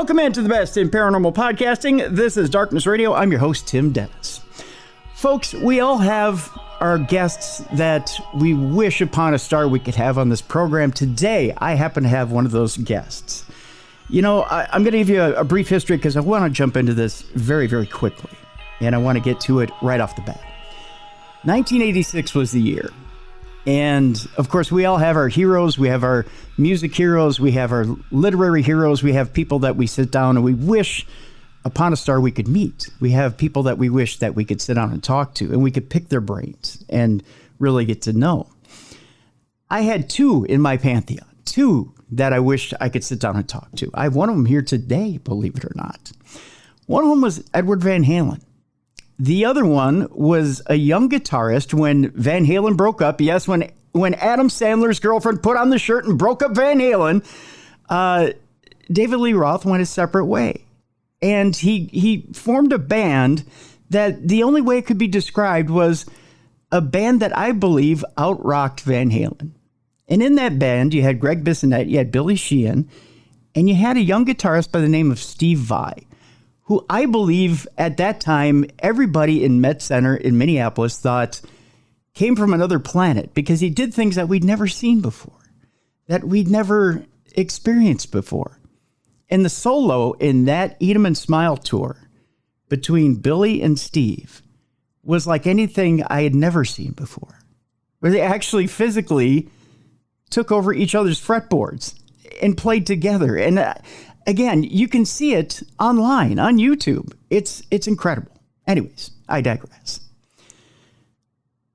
Welcome into the best in paranormal podcasting. This is Darkness Radio. I'm your host, Tim Dennis. Folks, we all have our guests that we wish upon a star we could have on this program. Today, I happen to have one of those guests. You know, I'm going to give you a brief history because I want to jump into this very, very quickly. And I want to get to it right off the bat. 1986 was the year. And of course, we all have our heroes. We have our music heroes. We have our literary heroes. We have people that we sit down and we wish upon a star we could meet. We have people that we wish that we could sit down and talk to and we could pick their brains and really get to know. I had two in my pantheon, two that I wished I could sit down and talk to. I have one of them here today, believe it or not. One of them was Edward Van Halen. The other one was a young guitarist when Van Halen broke up. Yes, when Adam Sandler's girlfriend put on the shirt and broke up Van Halen, David Lee Roth went his separate way. And he formed a band that the only way it could be described was a band that I believe out-rocked Van Halen. And in that band, you had Greg Bissonette, you had Billy Sheehan, and you had a young guitarist by the name of Steve Vai, who I believe at that time, everybody in Met Center in Minneapolis thought came from another planet because he did things that we'd never seen before, that we'd never experienced before. And the solo in that Eat 'em and Smile tour between Billy and Steve was like anything I had never seen before, where they actually physically took over each other's fretboards and played together. And again, you can see it online on YouTube. It's incredible. Anyways, I digress.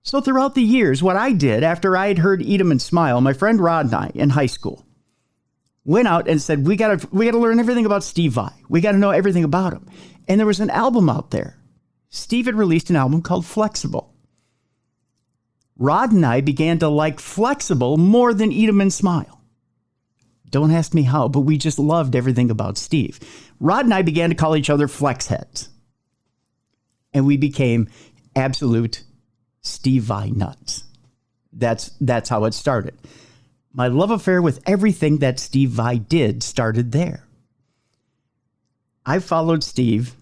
So throughout the years, what I did after I had heard Eat 'em and Smile, my friend Rod and I in high school went out and said, we gotta learn everything about Steve Vai. We got to know everything about him. And there was an album out there. Steve had released an album called Flexible. Rod and I began to like Flexible more than Eat 'em and Smile. Don't ask me how, but we just loved everything about Steve. Rod and I began to call each other flex heads. And we became absolute Steve Vai nuts. That's how it started. My love affair with everything that Steve Vai did started there. I followed Steve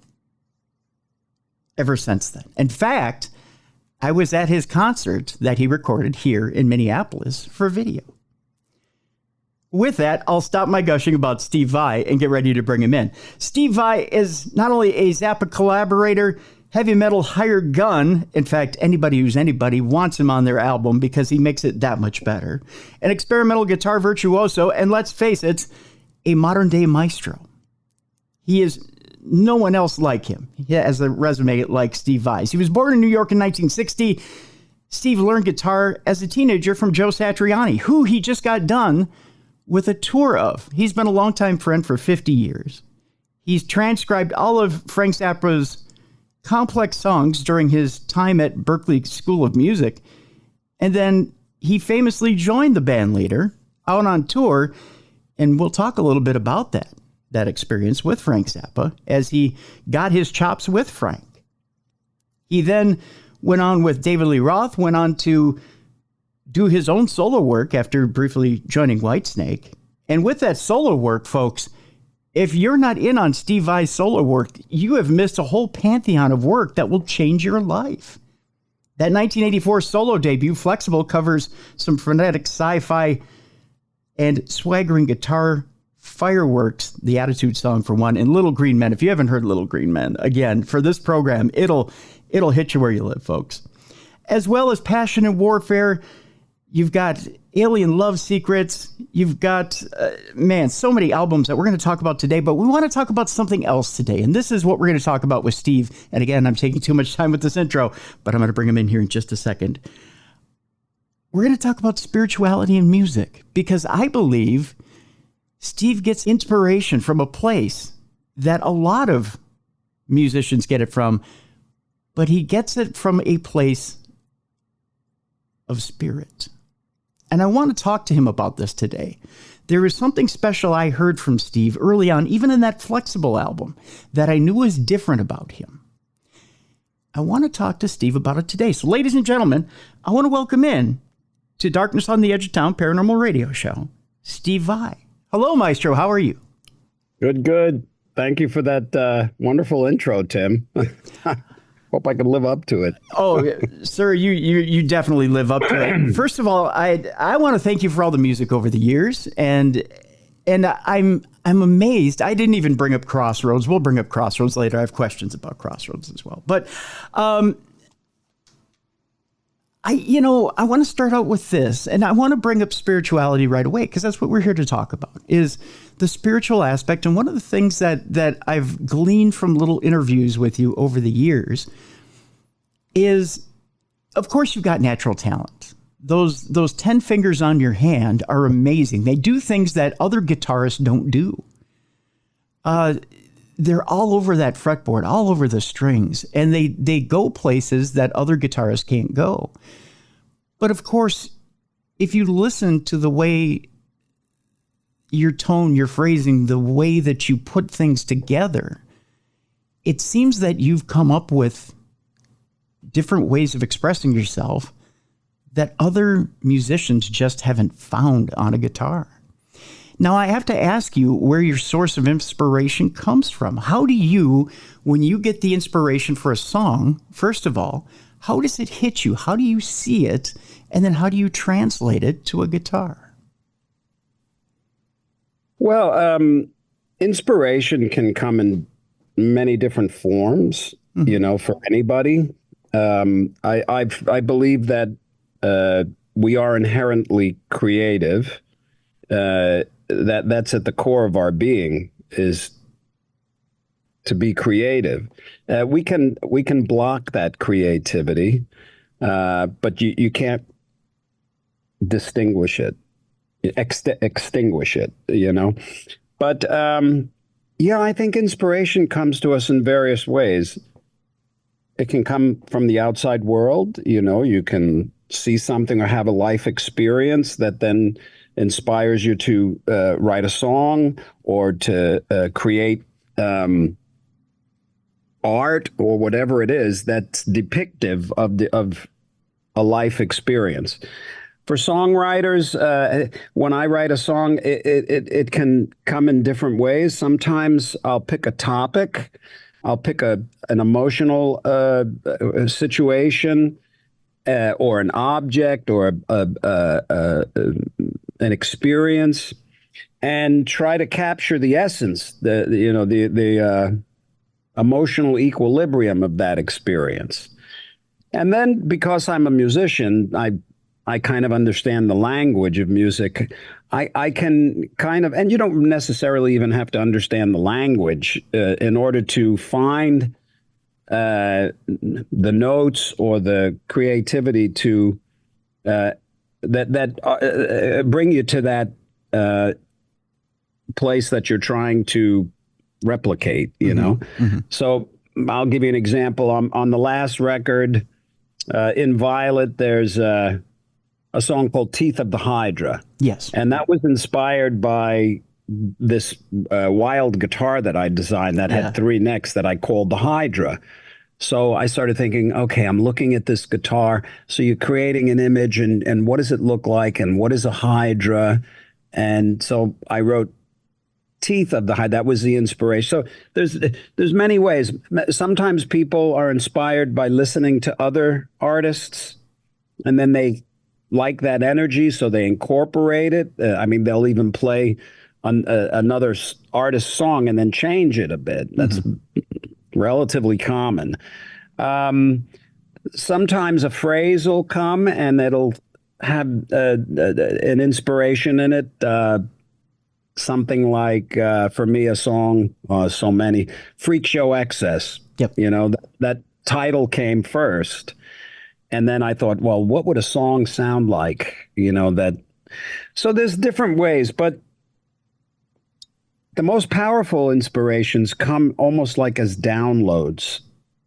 ever since then. In fact, I was at his concert that he recorded here in Minneapolis for video. With that, I'll stop my gushing about Steve Vai and get ready to bring him in. Steve Vai is not only a Zappa collaborator, heavy metal hired gun. In fact, anybody who's anybody wants him on their album because he makes it that much better. An experimental guitar virtuoso, and let's face it, a modern day maestro. He is no one else like him. He has a resume like Steve Vai's. He was born in New York in 1960. Steve learned guitar as a teenager from Joe Satriani, who he just got done with a tour of. He's been a longtime friend for 50 years. He's transcribed all of Frank Zappa's complex songs during his time at Berklee School of Music. And then he famously joined the band later out on tour. And we'll talk a little bit about that experience with Frank Zappa as he got his chops with Frank. He then went on with David Lee Roth, went on to do his own solo work after briefly joining Whitesnake. And with that solo work, folks, if you're not in on Steve Vai's solo work, you have missed a whole pantheon of work that will change your life. That 1984 solo debut, Flexible, covers some frenetic sci-fi and swaggering guitar fireworks, the Attitude song for one, and Little Green Men. If you haven't heard Little Green Men, again, for this program, it'll hit you where you live, folks. As well as Passion and Warfare. You've got Alien Love Secrets. You've got, so many albums that we're going to talk about today, but we want to talk about something else today. And this is what we're going to talk about with Steve. And again, I'm taking too much time with this intro, but I'm going to bring him in here in just a second. We're going to talk about spirituality and music because I believe Steve gets inspiration from a place that a lot of musicians get it from, but he gets it from a place of spirit. And I want to talk to him about this today. There is something special I heard from Steve early on, even in that Flexible album, that I knew was different about him. I want to talk to Steve about it today. So, ladies and gentlemen, I want to welcome in to Darkness on the Edge of Town Paranormal Radio Show, Steve Vai. Hello, Maestro. How are you? Good. Thank you for that wonderful intro, Tim. Hope I can live up to it. Oh, sir, you definitely live up to it. First of all, I want to thank you for all the music over the years, and I'm amazed. I didn't even bring up Crossroads. We'll bring up Crossroads later. I have questions about Crossroads as well. But I want to start out with this, and I want to bring up spirituality right away, because that's what we're here to talk about, is the spiritual aspect. And one of the things that I've gleaned from little interviews with you over the years is, of course, you've got natural talent. Those 10 fingers on your hand are amazing. They do things that other guitarists don't do. They're all over that fretboard, all over the strings, and they go places that other guitarists can't go. But of course, if you listen to the way your tone, your phrasing, the way that you put things together, it seems that you've come up with different ways of expressing yourself that other musicians just haven't found on a guitar. Now, I have to ask you where your source of inspiration comes from. How do you, when you get the inspiration for a song, first of all, how does it hit you? How do you see it? And then how do you translate it to a guitar? Well, inspiration can come in many different forms, for anybody. I believe that we are inherently creative. That's at the core of our being, is to be creative. We can block that creativity, but you can't distinguish it, extinguish it. But I think inspiration comes to us in various ways. It can come from the outside world. You can see something or have a life experience that then inspires you to write a song or to create art or whatever it is that's depictive of a life experience. For songwriters, when I write a song, it can come in different ways. Sometimes I'll pick a topic, I'll pick an emotional situation, or an object, or an experience, and try to capture the essence, the emotional equilibrium of that experience. And then, because I'm a musician, I kind of understand the language of music. I can kind of, and you don't necessarily even have to understand the language in order to find the notes or the creativity to that bring you to that place that you're trying to replicate. Mm-hmm. So I'll give you an example. On the last record, in Violet, there's a song called "Teeth of the Hydra." Yes, and that was inspired by this wild guitar that I designed that had 3 necks that I called the Hydra. So I started thinking, okay, I'm looking at this guitar. So you're creating an image, and what does it look like, and what is a Hydra? And so I wrote Teeth of the Hydra. That was the inspiration. So there's many ways. Sometimes people are inspired by listening to other artists, and then they like that energy, so they incorporate it. They'll even play another artist's song and then change it a bit. That's relatively common. Sometimes a phrase will come and it'll have an inspiration in it. Something like, for me, a song, so many, Freak Show Excess. Yep. That title came first. And then I thought, well, what would a song sound like? So there's different ways, but the most powerful inspirations come almost like as downloads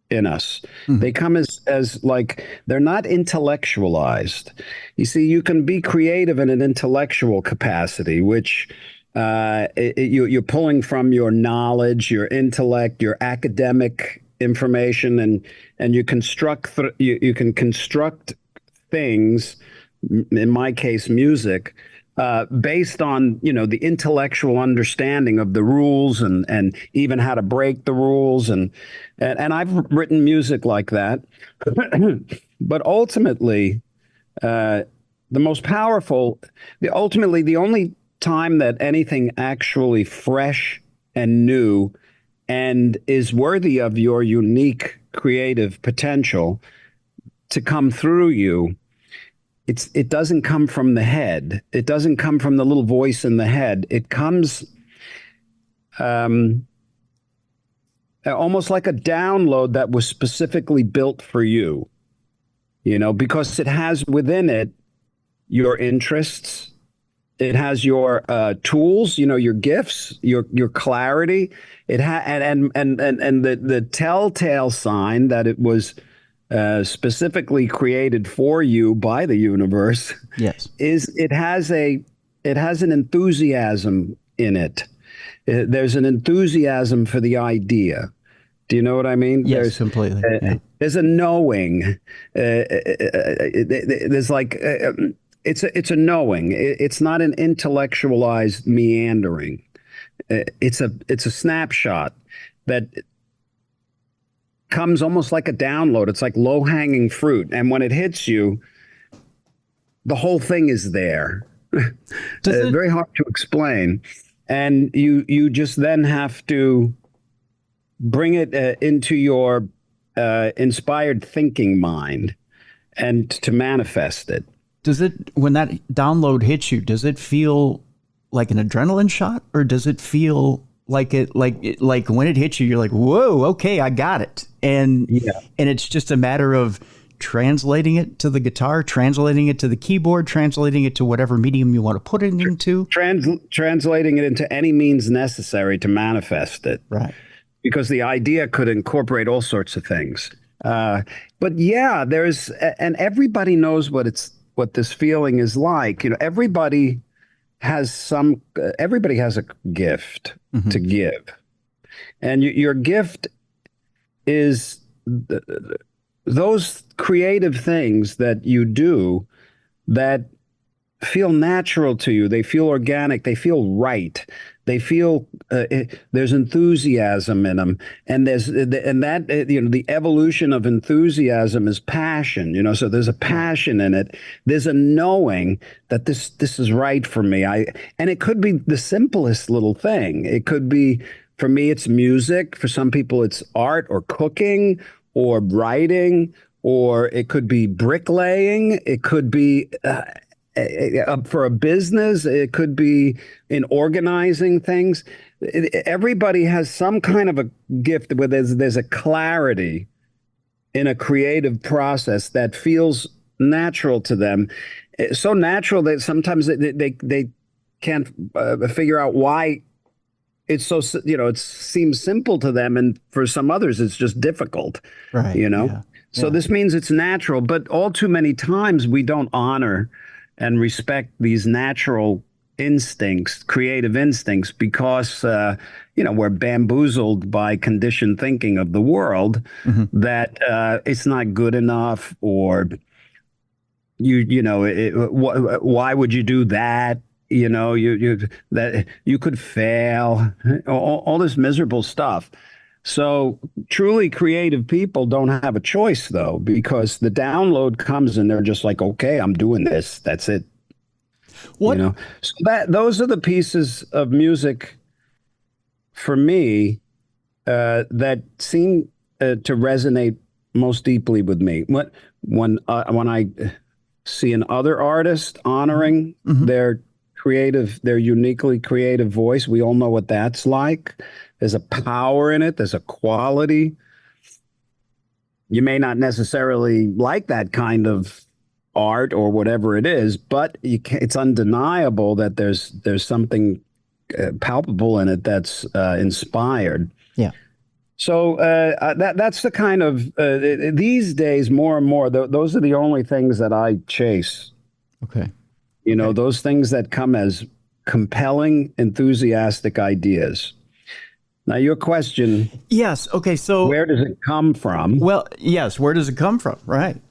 in us. Mm-hmm. They come as like, they're not intellectualized. You see, you can be creative in an intellectual capacity, which you're pulling from your knowledge, your intellect, your academic information, and you construct you can construct things, in my case music, based on, the intellectual understanding of the rules and even how to break the rules. And I've written music like that. But ultimately, ultimately, the only time that anything actually fresh and new and is worthy of your unique creative potential to come through you, it doesn't come from the head. It doesn't come from the little voice in the head. It comes almost like a download that was specifically built for you, because it has within it your interests. It has your tools, your gifts, your clarity. It and the telltale sign that it was specifically created for you by the universe. Yes, is it has an enthusiasm in it. There's an enthusiasm for the idea. Do you know what I mean? Yes, completely. There's a knowing. There's like. It's a knowing. It's not an intellectualized meandering. It's a snapshot that comes almost like a download. It's like low-hanging fruit, and when it hits you, the whole thing is there. Very hard to explain, and you just then have to bring it into your inspired thinking mind, and to manifest it. Does it, when that download hits you, does it feel like an adrenaline shot, or does it feel like like when it hits you, you're like, whoa, okay, I got it. And it's just a matter of translating it to the guitar, translating it to the keyboard, translating it to whatever medium you want to put it into. Translating it into any means necessary to manifest it. Right. Because the idea could incorporate all sorts of things. But yeah, and everybody knows what this feeling is like. Everybody has a gift to give. And your gift is those creative things that you do that feel natural to you. They feel organic. They feel right. They feel there's enthusiasm in them, and the evolution of enthusiasm is passion. So there's a passion in it. There's a knowing that this is right for me. And it could be the simplest little thing. It could be, for me, it's music. For some people, it's art or cooking or writing, or it could be bricklaying. It could be for a business. It could be in organizing things. Everybody has some kind of a gift where there's a clarity in a creative process that feels natural to them. So natural that sometimes they can't figure out why it's so, it seems simple to them. And for some others, it's just difficult, right? Yeah. So this means it's natural, but all too many times we don't honor and respect these natural instincts, creative instincts, because we're bamboozled by conditioned thinking of the world that it's not good enough, or why would you do that? That you could fail, all this miserable stuff. So truly creative people don't have a choice, though, because the download comes and they're just like, okay, I'm doing this. That's it. What? So those are the pieces of music for me that seem to resonate most deeply with me. When I see an other artist honoring their uniquely creative voice, we all know what that's like. There's a power in it. There's a quality. You may not necessarily like that kind of art or whatever it is, but it's undeniable that there's something palpable in it that's inspired. Yeah. So that's the kind of these days, more and more, those are the only things that I chase. Okay. Those things that come as compelling, enthusiastic ideas. Now, your question. Yes. Okay. So where does it come from? Well, yes. Where does it come from? Right.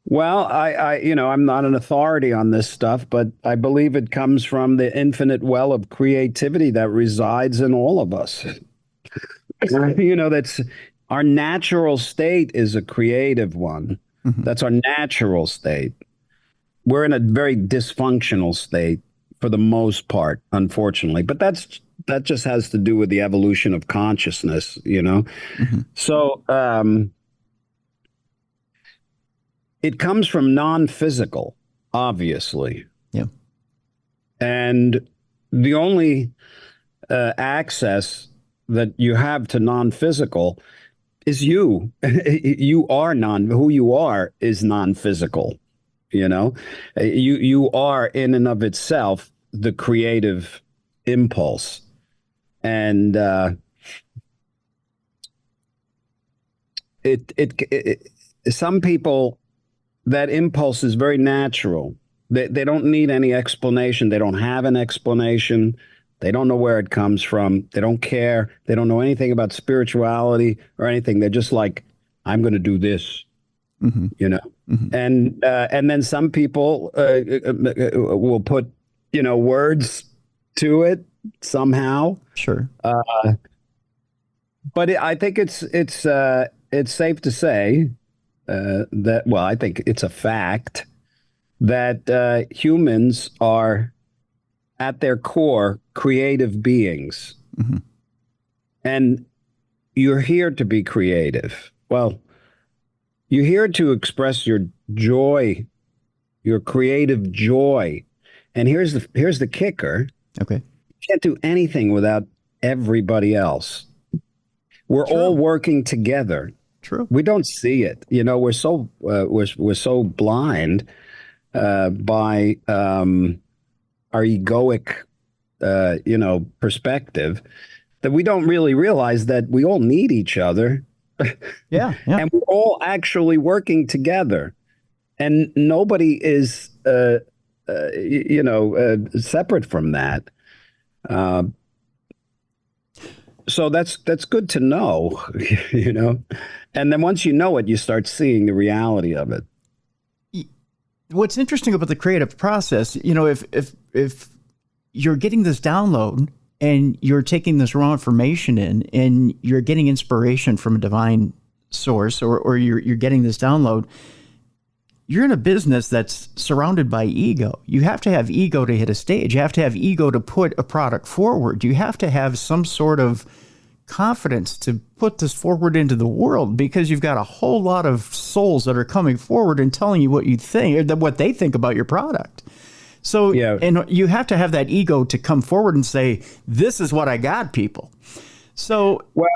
Well, I'm not an authority on this stuff, but I believe it comes from the infinite well of creativity that resides in all of us. That's our natural state is a creative one. Hmm. That's our natural state. We're in a very dysfunctional state for the most part, unfortunately. But that just has to do with the evolution of consciousness. Hmm. So it comes from non-physical, obviously, Yeah. and the only access that you have to non-physical is you. You are who you are is non-physical. You are in and of itself the creative impulse, and it some people, that impulse is very natural. They don't need any explanation. They don't have an explanation. They don't know where it comes from. They don't care. They don't know anything about spirituality or anything. They're just like, I'm going to do this, Hmm. you know. Hmm. And then some people will put words to it somehow. Sure. But I think it's safe to say that, well, I think it's a fact that humans are at their core creative beings, Hmm. and you're here to be creative. Well, you're here to express your joy, your creative joy. And here's the kicker. Okay. You can't do anything without everybody else. We're all True. working together. True. We don't see it. We're so blind by our egoic perspective that we don't really realize that we all need each other. Yeah. Yeah. And we're all actually working together, and nobody is separate from that. Uh, so that's good to know. you know and then once you know it, you start seeing the reality of it. What's interesting about the creative process, if you're getting this download and you're taking this raw information in and you're getting inspiration from a divine source, or you're getting this download, you're in a business that's surrounded by ego. You have to have ego to hit a stage. You have to have ego to put a product forward. You have to have some sort of confidence to put this forward into the world, because you've got a whole lot of souls that are coming forward and telling you what you think, or what they think about your product. So, Yeah. and you have to have that ego to come forward and say, this is what I got, people. So Well,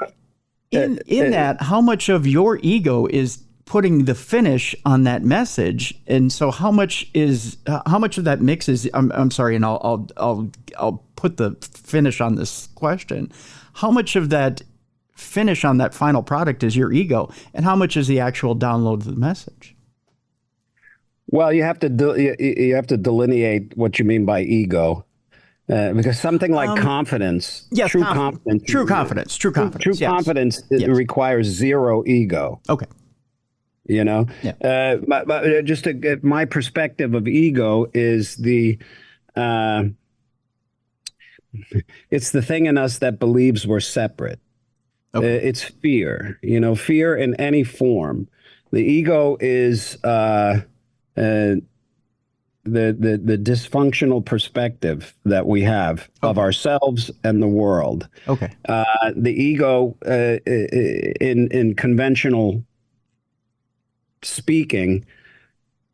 in that, how much of your ego is putting the finish on that message? And so how much of that mix is, I'm sorry, and I'll put the finish on this question. How much of that finish on that final product is your ego, and how much is the actual download of the message? well, you have to you have to delineate what you mean by ego, because something like confidence, Yes, true confidence, true confidence, true confidence. Yes. confidence, it Yes. requires zero ego. Okay. Yeah. Just to get my perspective of ego is uh, it's the thing in us that believes we're separate. Okay. It's fear, fear in any form. The ego is the dysfunctional perspective that we have of ourselves and the world. Okay. The ego, in conventional speaking,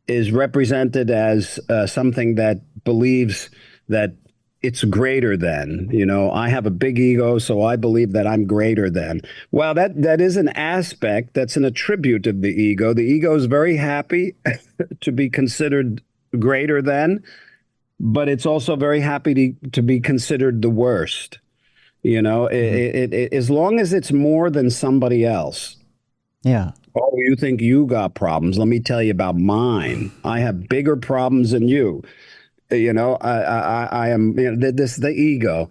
is represented as something that believes that it's greater than. I have a big ego, so I believe that I'm greater than. Well, that is an aspect, that's an attribute of the ego. The ego is very happy to be considered greater than, but it's also very happy to be considered the worst. As long as it's more than somebody else. Yeah. Oh, you think you got problems? Let me tell you about mine. I have bigger problems than you. I am. This the ego.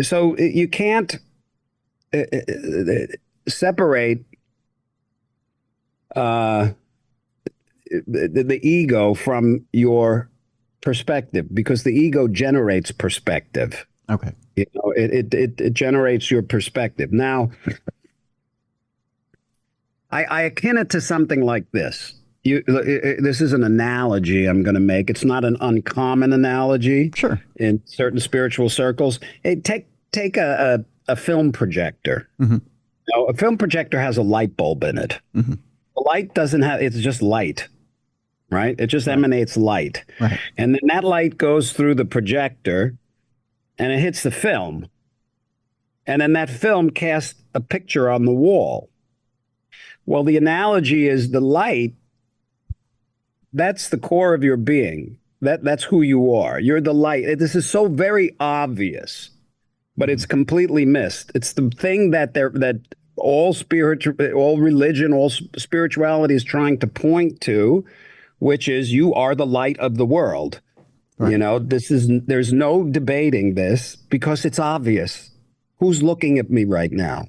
So you can't separate the ego from your perspective, because the ego generates perspective. Okay. You know, it generates your perspective. Now, I akin it to something like this. This is an analogy I'm going to make. It's not an uncommon analogy. Sure. In certain spiritual circles. Hey, take a film projector. Mm-hmm. Now, a film projector has a light bulb in it. Mm-hmm. The light doesn't have, it's just light, right? It just emanates light. Right. And then that light goes through the projector and it hits the film. And then that film casts a picture on the wall. Well, the analogy is the light, that's the core of your being. That's who you are. You're the light. This is so very obvious, but it's completely missed. It's the thing that all religion, all spirituality is trying to point to, which is you are the light of the world. Right. You know, there's no debating this because it's obvious. Who's looking at me right now?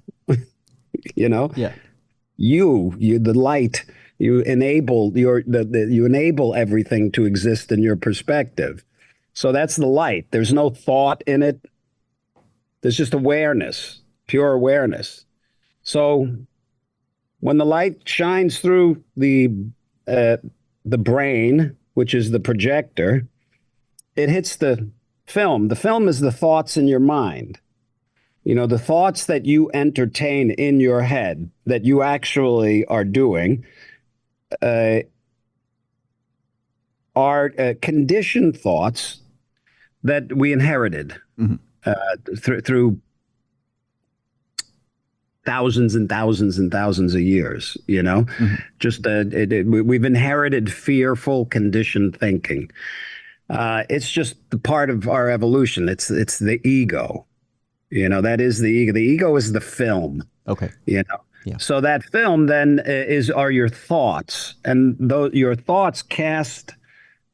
You know? Yeah. You're the light. You enable you enable everything to exist in your perspective. So that's the light. There's no thought in it. There's just awareness, pure awareness. So when the light shines through the brain, which is the projector, it hits the film. The film is the thoughts in your mind. You know, the thoughts that you entertain in your head that you actually are doing are conditioned thoughts that we inherited through thousands and thousands and thousands of years. You know, just we've inherited fearful, conditioned thinking. It's just the part of our evolution. It's the ego. You know, that is the ego. The ego is the film. Okay. You know. Yeah. So that film then are your thoughts, and your thoughts cast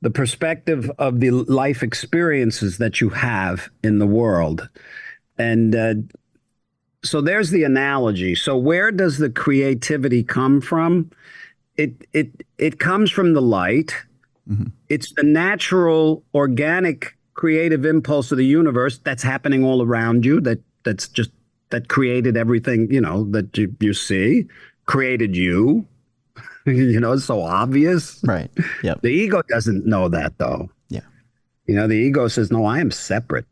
the perspective of the life experiences that you have in the world. And so there's the analogy. So where does the creativity come from? It comes from the light. Mm-hmm. It's the natural, organic, creative impulse of the universe that's happening all around you. That created everything, you know, that you see, created you. You know, it's so obvious. Right. Yeah. The ego doesn't know that, though. Yeah. You know, the ego says, no, I am separate.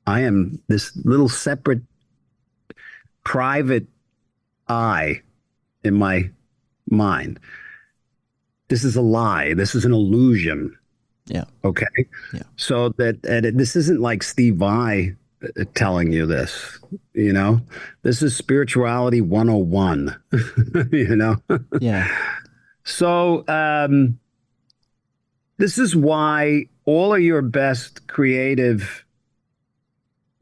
I am this little separate, private I in my mind. This is a lie. This is an illusion. Yeah. Okay. Yeah. So this isn't like Steve Vai telling you this, you know, this is spirituality 101, you know? Yeah. So this is why all of your best creative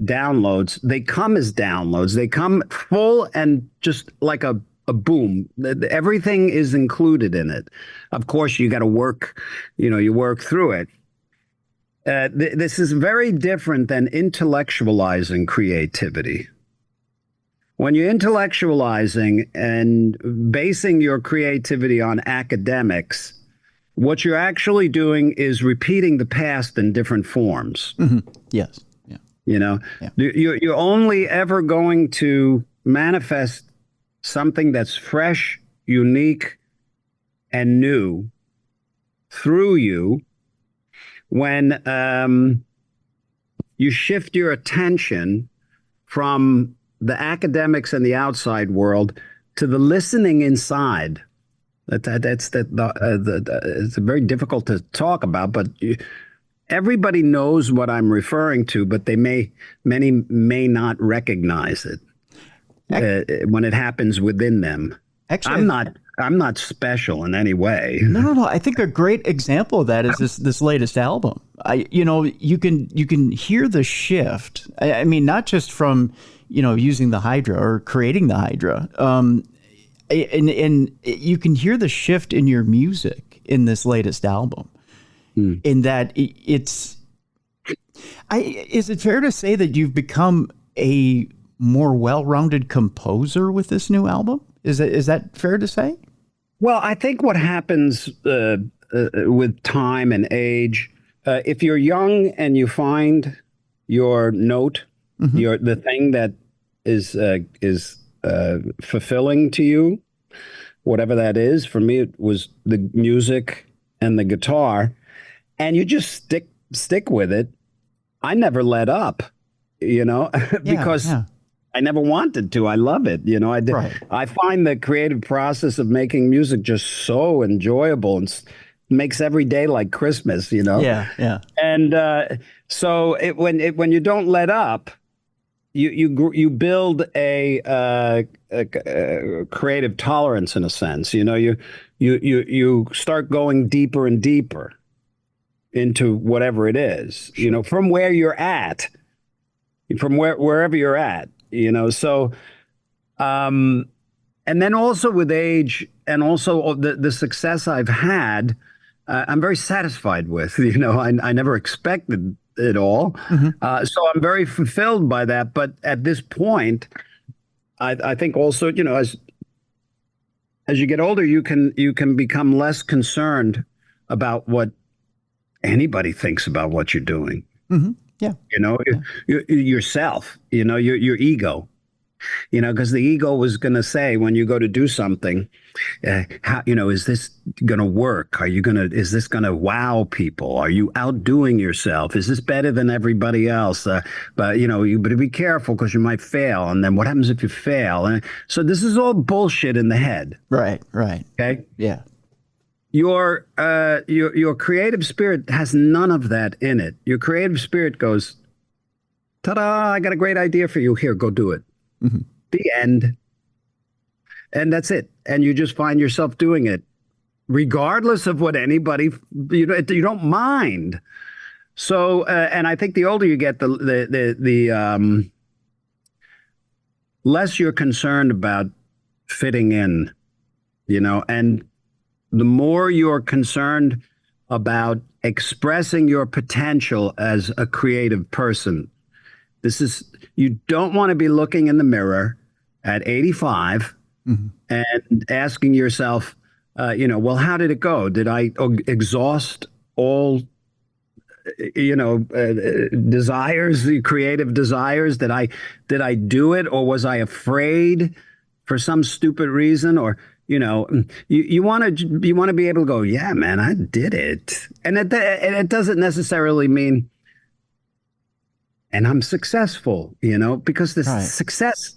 downloads, they come as downloads. They come full and just like a boom. Everything is included in it. Of course, you got to work, you know, you work through it. This is very different than intellectualizing creativity. When you're intellectualizing and basing your creativity on academics, what you're actually doing is repeating the past in different forms. Mm-hmm. Yes. Yeah. You know, yeah. You're only ever going to manifest something that's fresh, unique, and new through you when you shift your attention from the academics and the outside world to the listening inside. It's very difficult to talk about, but everybody knows what I'm referring to, but many may not recognize it when it happens within them. Actually, I'm not special in any way. No. I think a great example of that is this latest album. You can hear the shift. I mean, not just from, you know, using the Hydra or creating the Hydra. And you can hear the shift in your music in this latest album. In that is it fair to say that you've become a more well-rounded composer with this new album? Is that fair to say? Well, I think what happens with time and age, if you're young and you find your note, Hmm. the thing that is fulfilling to you, whatever that is. For me, it was the music and the guitar, and you just stick with it. I never let up, Yeah, because yeah, I never wanted to. I love it. right. I find the creative process of making music just so enjoyable and makes every day like Christmas. Yeah, yeah, And so when you don't let up, you build a creative tolerance in a sense. You start going deeper and deeper into whatever it is. sure. From where you're at, from wherever you're at. So and then also with age and also the success I've had, I'm very satisfied with. I never expected it all, Hmm. so I'm very fulfilled by that. But at this point, I think also, as you get older, you can become less concerned about what anybody thinks about what you're doing. Hmm. Yeah, You know, yeah, yourself. Your ego. Because the ego was going to say when you go to do something, how is this going to work? Is this going to wow people? Are you outdoing yourself? Is this better than everybody else? But you better be careful because you might fail. And then what happens if you fail? And so this is all bullshit in the head. right, right. Okay. Yeah, Your creative spirit has none of that in it. Your creative spirit goes, ta-da! I got a great idea for you. Here, go do it. hmm, The end. And that's it. And you just find yourself doing it, regardless of what anybody, you don't mind. So, and I think the older you get, the less you're concerned about fitting in, and the more you're concerned about expressing your potential as a creative person. You don't want to be looking in the mirror at 85 hmm, and asking yourself, well, how did it go? Did I exhaust all, desires, the creative desires? Did I do it, or was I afraid for some stupid reason? Or you want to be able to go, yeah, man, I did it, and it doesn't necessarily mean, and I'm successful, because the right. success,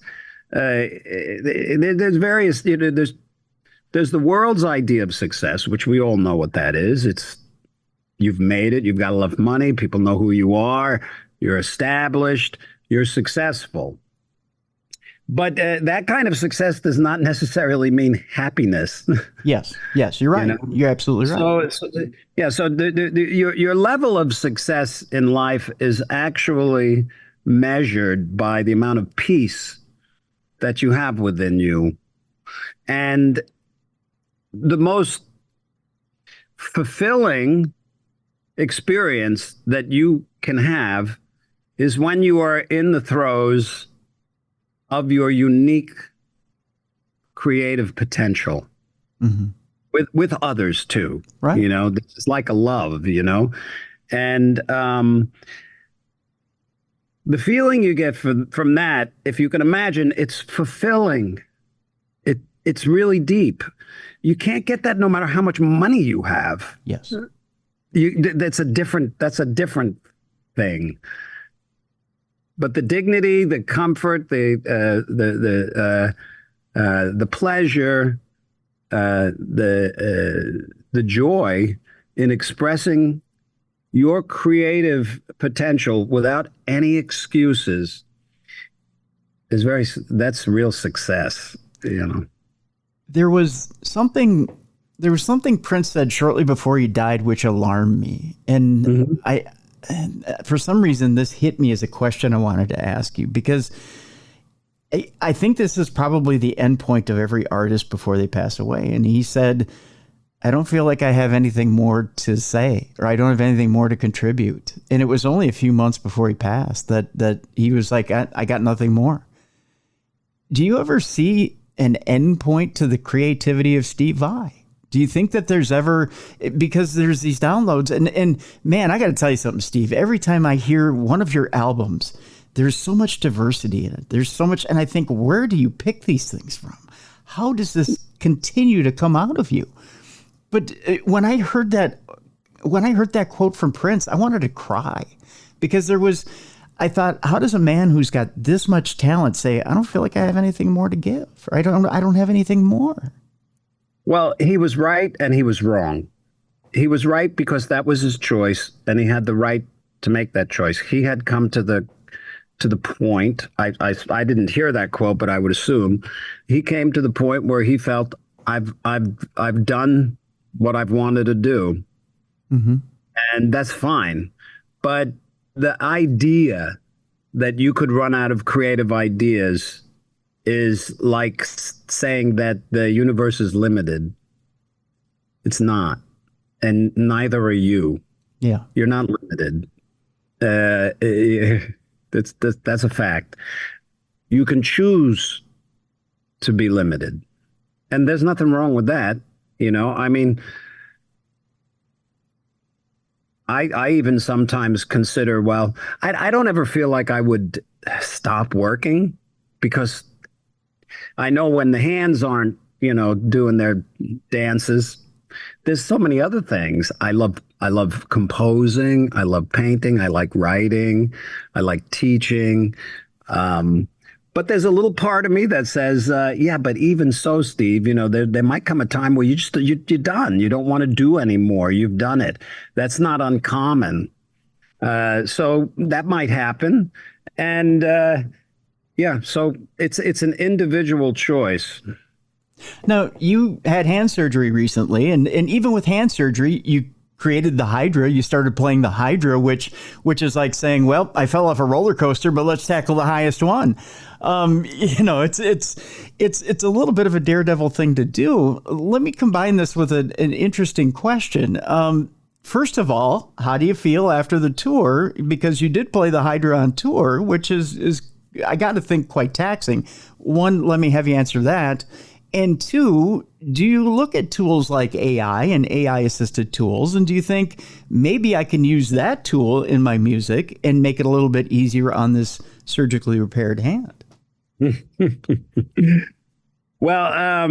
there's various, there's the world's idea of success, which we all know what that is. It's you've made it, you've got enough money, people know who you are, you're established, you're successful. But that kind of success does not necessarily mean happiness. Yes, yes, you're right. You're absolutely right. Yeah, so your level of success in life is actually measured by the amount of peace that you have within you. And the most fulfilling experience that you can have is when you are in the throes of your unique creative potential, Hmm. with others too. Right. It's like a love, and the feeling you get from that, if you can imagine, it's fulfilling. It's really deep. You can't get that no matter how much money you have. Yes. That's a different thing. But the dignity, the comfort, the pleasure, the joy in expressing your creative potential without any excuses that's real success. There was something Prince said shortly before he died which alarmed me. And Mhm. for some reason this hit me as a question I wanted to ask you, because I think this is probably the end point of every artist before they pass away. And he said, I don't feel like I have anything more to say, or I don't have anything more to contribute. And it was only a few months before he passed that he was like, I got nothing more. Do you ever see an endpoint to the creativity of Steve Vai? Do you think that there's ever, because there's these downloads, and man, I got to tell you something, Steve. Every time I hear one of your albums, there's so much diversity in it. There's so much, and I think, where do you pick these things from? How does this continue to come out of you? But when I heard that quote from Prince, I wanted to cry, because I thought, how does a man who's got this much talent say, I don't feel like I have anything more to give, or I don't have anything more? Well, he was right and he was wrong. He was right because that was his choice, and he had the right to make that choice. He had come to the point. I didn't hear that quote, but I would assume he came to the point where he felt, I've done what I've wanted to do, and that's fine. But the idea that you could run out of creative ideas is like saying that the universe is limited. It's not, and neither are you. Yeah, you're not limited. That's a fact. You can choose to be limited, and there's nothing wrong with that. I mean, I even sometimes consider, well, I don't ever feel like I would stop working, because I know when the hands aren't, doing their dances, there's so many other things. I love composing. I love painting. I like writing. I like teaching. But there's a little part of me that says, yeah, but even so, Steve, there might come a time where you're done. You don't want to do anymore. You've done it. That's not uncommon. So that might happen. And yeah, so it's an individual choice. Now, you had hand surgery recently, and even with hand surgery, you created the Hydra. You started playing the Hydra, which is like saying, well, I fell off a roller coaster, but let's tackle the highest one. It's a little bit of a daredevil thing to do. Let me combine this with an interesting question. First of all, how do you feel after the tour? Because you did play the Hydra on tour, which is I got to think, quite taxing. One, let me have you answer that. And two, do you look at tools like AI and AI-assisted tools, and do you think maybe I can use that tool in my music and make it a little bit easier on this surgically repaired hand? Well,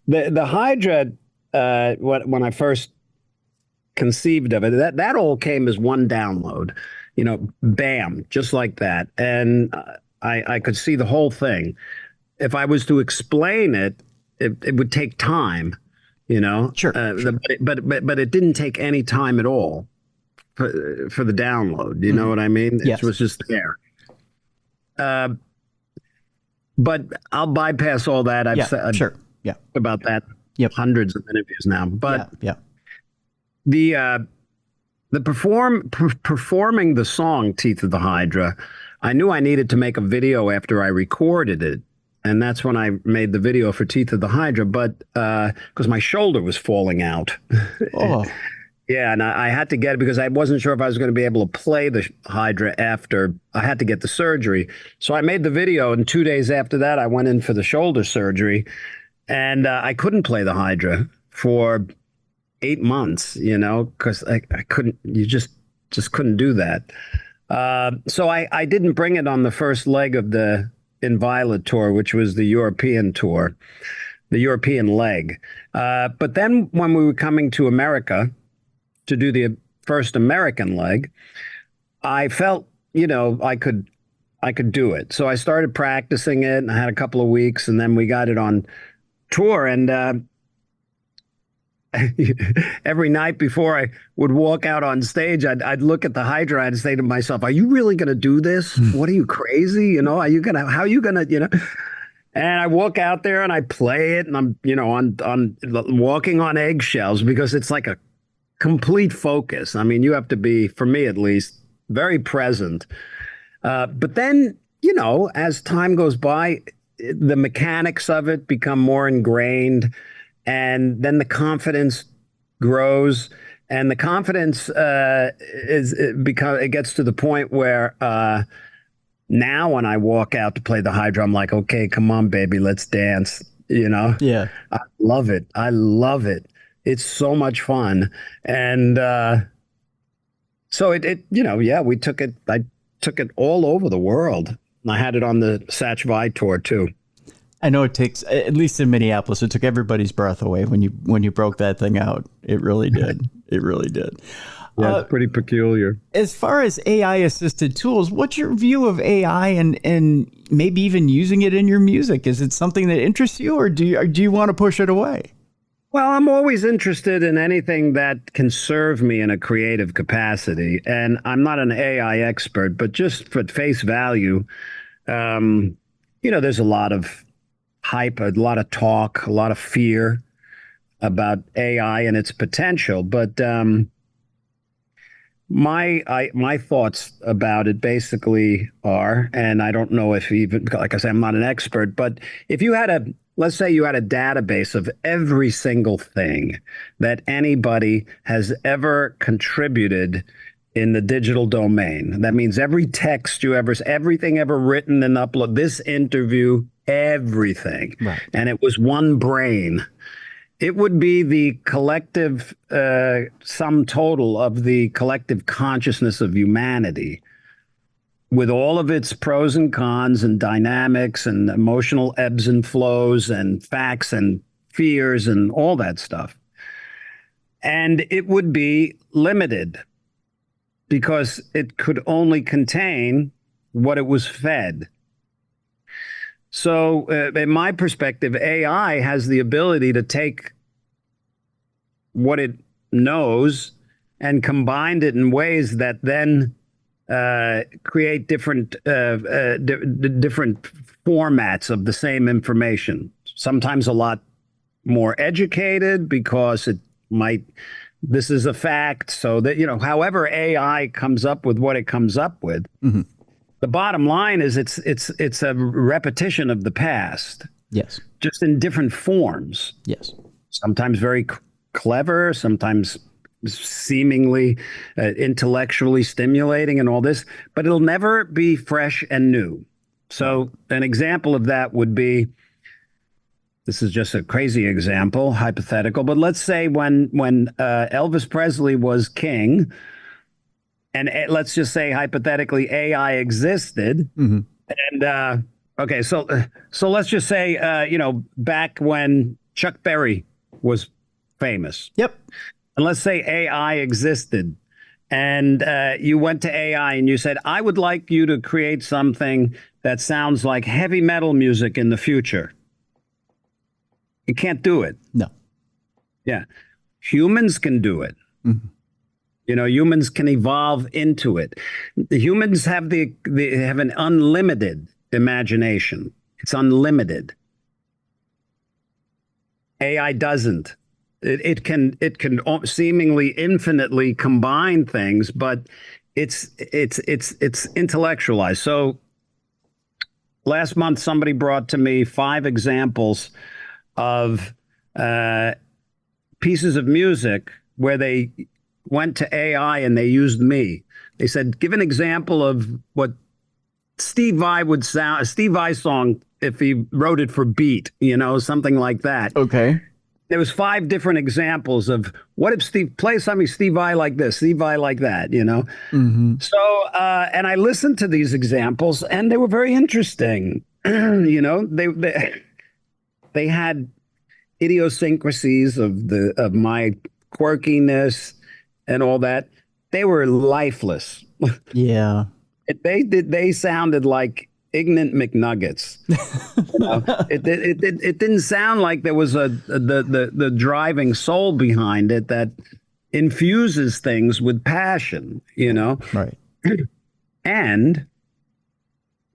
the Hydra, when I first conceived of it, that all came as one download, bam, just like that. And I could see the whole thing. If I was to explain it, it would take time, Sure. Sure. But it didn't take any time at all for the download. You know what I mean? Yes. It was just there. But I'll bypass all that. I've said sure. Yeah. about that hundreds of interviews now. But the performing the song Teeth of the Hydra, I knew I needed to make a video after I recorded it. And that's when I made the video for Teeth of the Hydra, but because my shoulder was falling out. Oh. Yeah, and I had to get it because I wasn't sure if I was going to be able to play the Hydra after I had to get the surgery. So I made the video, and 2 days after that, I went in for the shoulder surgery, and I couldn't play the Hydra for 8 months, because I couldn't. You just couldn't do that. So I didn't bring it on the first leg of the Inviolate tour, which was the European tour, the European leg. But then when we were coming to America to do the first American leg, I felt, I could do it. So I started practicing it, and I had a couple of weeks, and then we got it on tour. And every night before I would walk out on stage, I'd look at the Hydra and say to myself, are you really going to do this? What are you, crazy? How are you going to, and I walk out there and I play it, and I'm, on walking on eggshells, because it's like a complete focus. I mean, you have to be, for me at least, very present. But then, as time goes by, the mechanics of it become more ingrained. And then the confidence grows, and the confidence it gets to the point where Now, when I walk out to play the hydra, I'm like, okay, come on, baby, let's dance. Yeah. I love it. I love it. It's so much fun. And so yeah, we took it. I took it all over the world. I had it on the Satch Vi tour too. I know it takes, at least in Minneapolis, it took everybody's breath away when you broke that thing out. It really did. It really did. Yeah, it's pretty peculiar. As far as AI assisted tools, what's your view of AI and maybe even using it in your music? Is it something that interests you, or do you want to push it away? Well, I'm always interested in anything that can serve me in a creative capacity. And I'm not an AI expert, but just for face value, there's a lot of hype, a lot of talk, a lot of fear about AI and its potential. But my thoughts about it basically are, and I don't know if even, like I say, I'm not an expert, but if you had let's say you had a database of every single thing that anybody has ever contributed in the digital domain. That means every text everything ever written and uploaded, this interview, everything. Right. And it was one brain. It would be the collective sum total of the collective consciousness of humanity, with all of its pros and cons and dynamics and emotional ebbs and flows and facts and fears and all that stuff. And it would be limited because it could only contain what it was fed. So in my perspective, AI has the ability to take what it knows and combine it in ways that then create different formats of the same information. Sometimes a lot more educated because this is a fact. So that, however AI comes up with what it comes up with, mm-hmm. The bottom line is it's a repetition of the past. Yes. Just in different forms. Yes. Sometimes very clever, sometimes seemingly intellectually stimulating and all this, but it'll never be fresh and new. So an example of that would be, this is just a crazy example, hypothetical, but let's say when Elvis Presley was king, and let's just say hypothetically AI existed, mm-hmm. and okay, so let's just say back when Chuck Berry was famous. Yep. And let's say AI existed, and you went to AI and you said, I would like you to create something that sounds like heavy metal music in the future. You can't do it. No. Yeah. Humans can do it. Mm-hmm. Humans can evolve into it. The humans have have an unlimited imagination. It's unlimited. AI doesn't. It can seemingly infinitely combine things, but it's intellectualized. So last month, somebody brought to me 5 examples of pieces of music where they went to AI and they used me. They said, give an example of what Steve Vai would sound, a Steve Vai song if he wrote it for beat, something like that. Okay. There was 5 different examples of what if Steve plays something, Steve Vai like this, Steve Vai like that, Mm-hmm. So, and I listened to these examples and they were very interesting. They had idiosyncrasies of my quirkiness and all that. They were lifeless. Yeah. They sounded like ignorant McNuggets. It didn't sound like there was the driving soul behind it that infuses things with passion, Right. And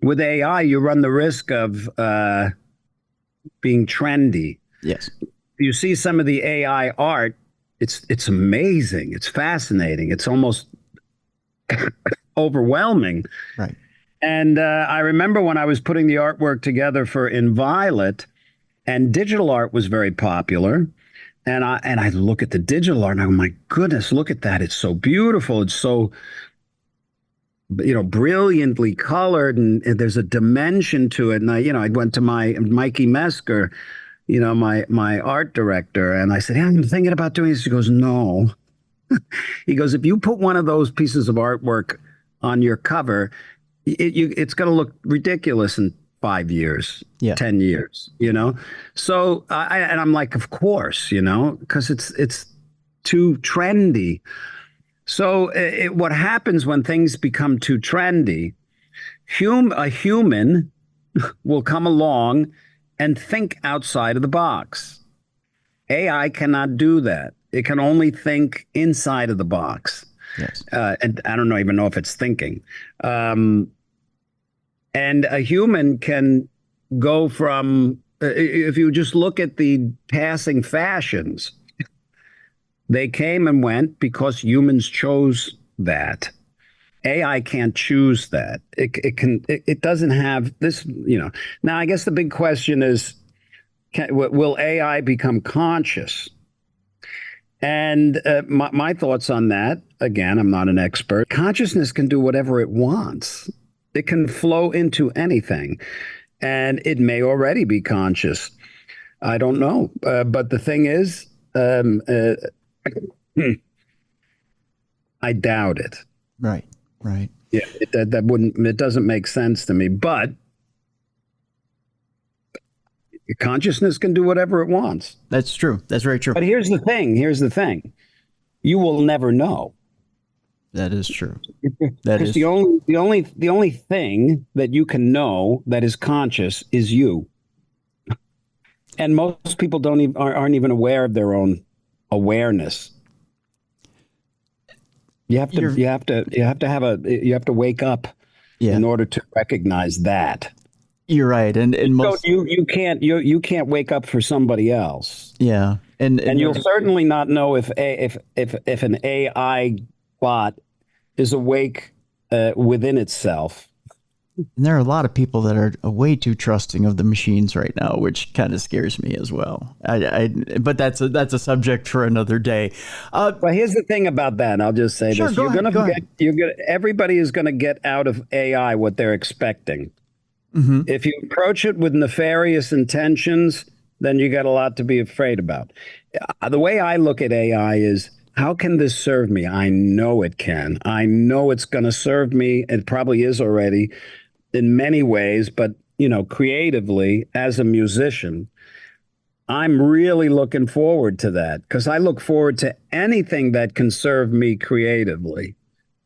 with AI, you run the risk of being trendy. Yes. You see some of the AI art, it's amazing. It's fascinating. It's almost overwhelming. Right. And I remember when I was putting the artwork together for Inviolate, and digital art was very popular. And I look at the digital art and I go, my goodness, look at that. It's so beautiful. It's so brilliantly colored, and there's a dimension to it. And I went to my Mikey Mesker, my art director, and I said, "Yeah, I'm thinking about doing this." He goes, "No." He goes, "If you put one of those pieces of artwork on your cover, it's going to look ridiculous in 5 years, Yeah. 10 years, So and I'm like, of course, because it's too trendy. So what happens when things become too trendy? A human will come along and think outside of the box. AI cannot do that. It can only think inside of the box. Yes. And I don't even know if it's thinking. And a human can go from, if you just look at the passing fashions, they came and went because humans chose that. AI can't choose that. It doesn't have this, Now, I guess the big question is, will AI become conscious? And my thoughts on that, again, I'm not an expert. Consciousness can do whatever it wants. It can flow into anything. And it may already be conscious. I don't know. But the thing is, I doubt it. Right. Right. Yeah, it doesn't make sense to me. But consciousness can do whatever it wants. That's true. That's very true. But here's the thing. You will never know. That is true. Because the only thing that you can know that is conscious is you. And most people aren't even aware of their own awareness. You have to wake up in order to recognize that. You're right, and most you can't wake up for somebody else. Yeah, and you'll certainly not know if an AI bot is awake within itself. And there are a lot of people that are way too trusting of the machines right now, which kind of scares me as well. But that's a subject for another day. But here's the thing about that. I'll just say this: everybody is going to get out of AI what they're expecting. Mm-hmm. If you approach it with nefarious intentions, then you got a lot to be afraid about. The way I look at AI is, how can this serve me? I know it can. I know it's going to serve me. It probably is already in many ways, but creatively as a musician, I'm really looking forward to that, because I look forward to anything that can serve me creatively.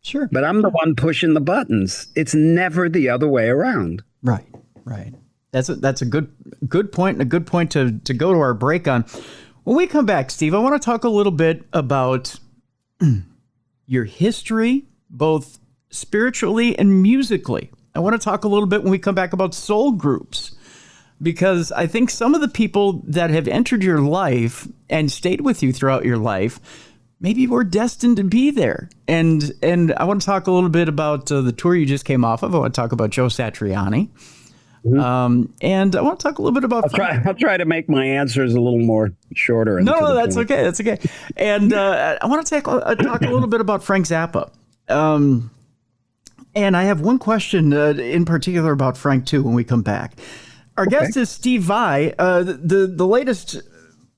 Sure. But I'm the one pushing the buttons. It's never the other way around. Right. That's a good point, and a good point to go to our break on. When we come back, Steve, I want to talk a little bit about your history, both spiritually and musically. I want to talk a little bit when we come back about soul groups, because I think some of the people that have entered your life and stayed with you throughout your life maybe were destined to be there. And I want to talk a little bit about the tour you just came off of. I want to talk about Joe Satriani. Mm-hmm. And I want to talk a little bit about... I'll try to make my answers a little more shorter. No, that's okay. That's okay. And I want to talk a little bit about Frank Zappa. And I have one question in particular about Frank, too, when we come back. Our guest is Steve Vai. The latest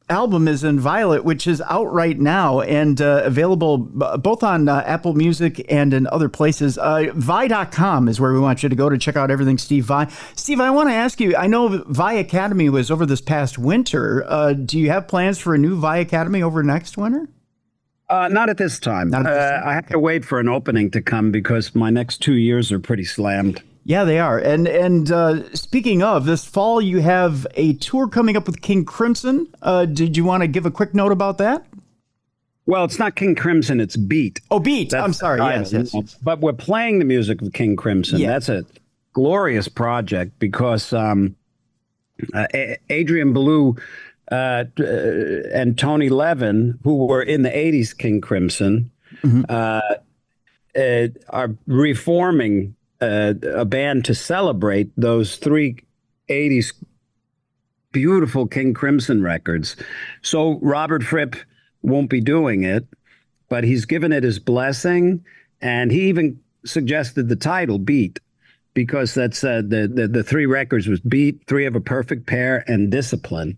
album is in Violet, which is out right now and available both on Apple Music and in other places. Vai.com is where we want you to go to check out everything Steve Vai. Steve, I want to ask you, I know Vai Academy was over this past winter. Do you have plans for a new Vai Academy over next winter? Not at this time. I have to wait for an opening to come because my next 2 years are pretty slammed. Yeah, they are. And speaking of, this fall you have a tour coming up with King Crimson. Did you want to give a quick note about that? Well, it's not King Crimson, it's Beat. Oh, Beat. I'm sorry. Yes. But we're playing the music of King Crimson. Yeah. That's a glorious project because Adrian Belew and Tony Levin, who were in the 80s King Crimson, are reforming a band to celebrate those three 80s beautiful King Crimson records. So Robert Fripp won't be doing it, but he's given it his blessing. And he even suggested the title Beat, because that's the three records was Beat, Three of a Perfect Pair, and Discipline.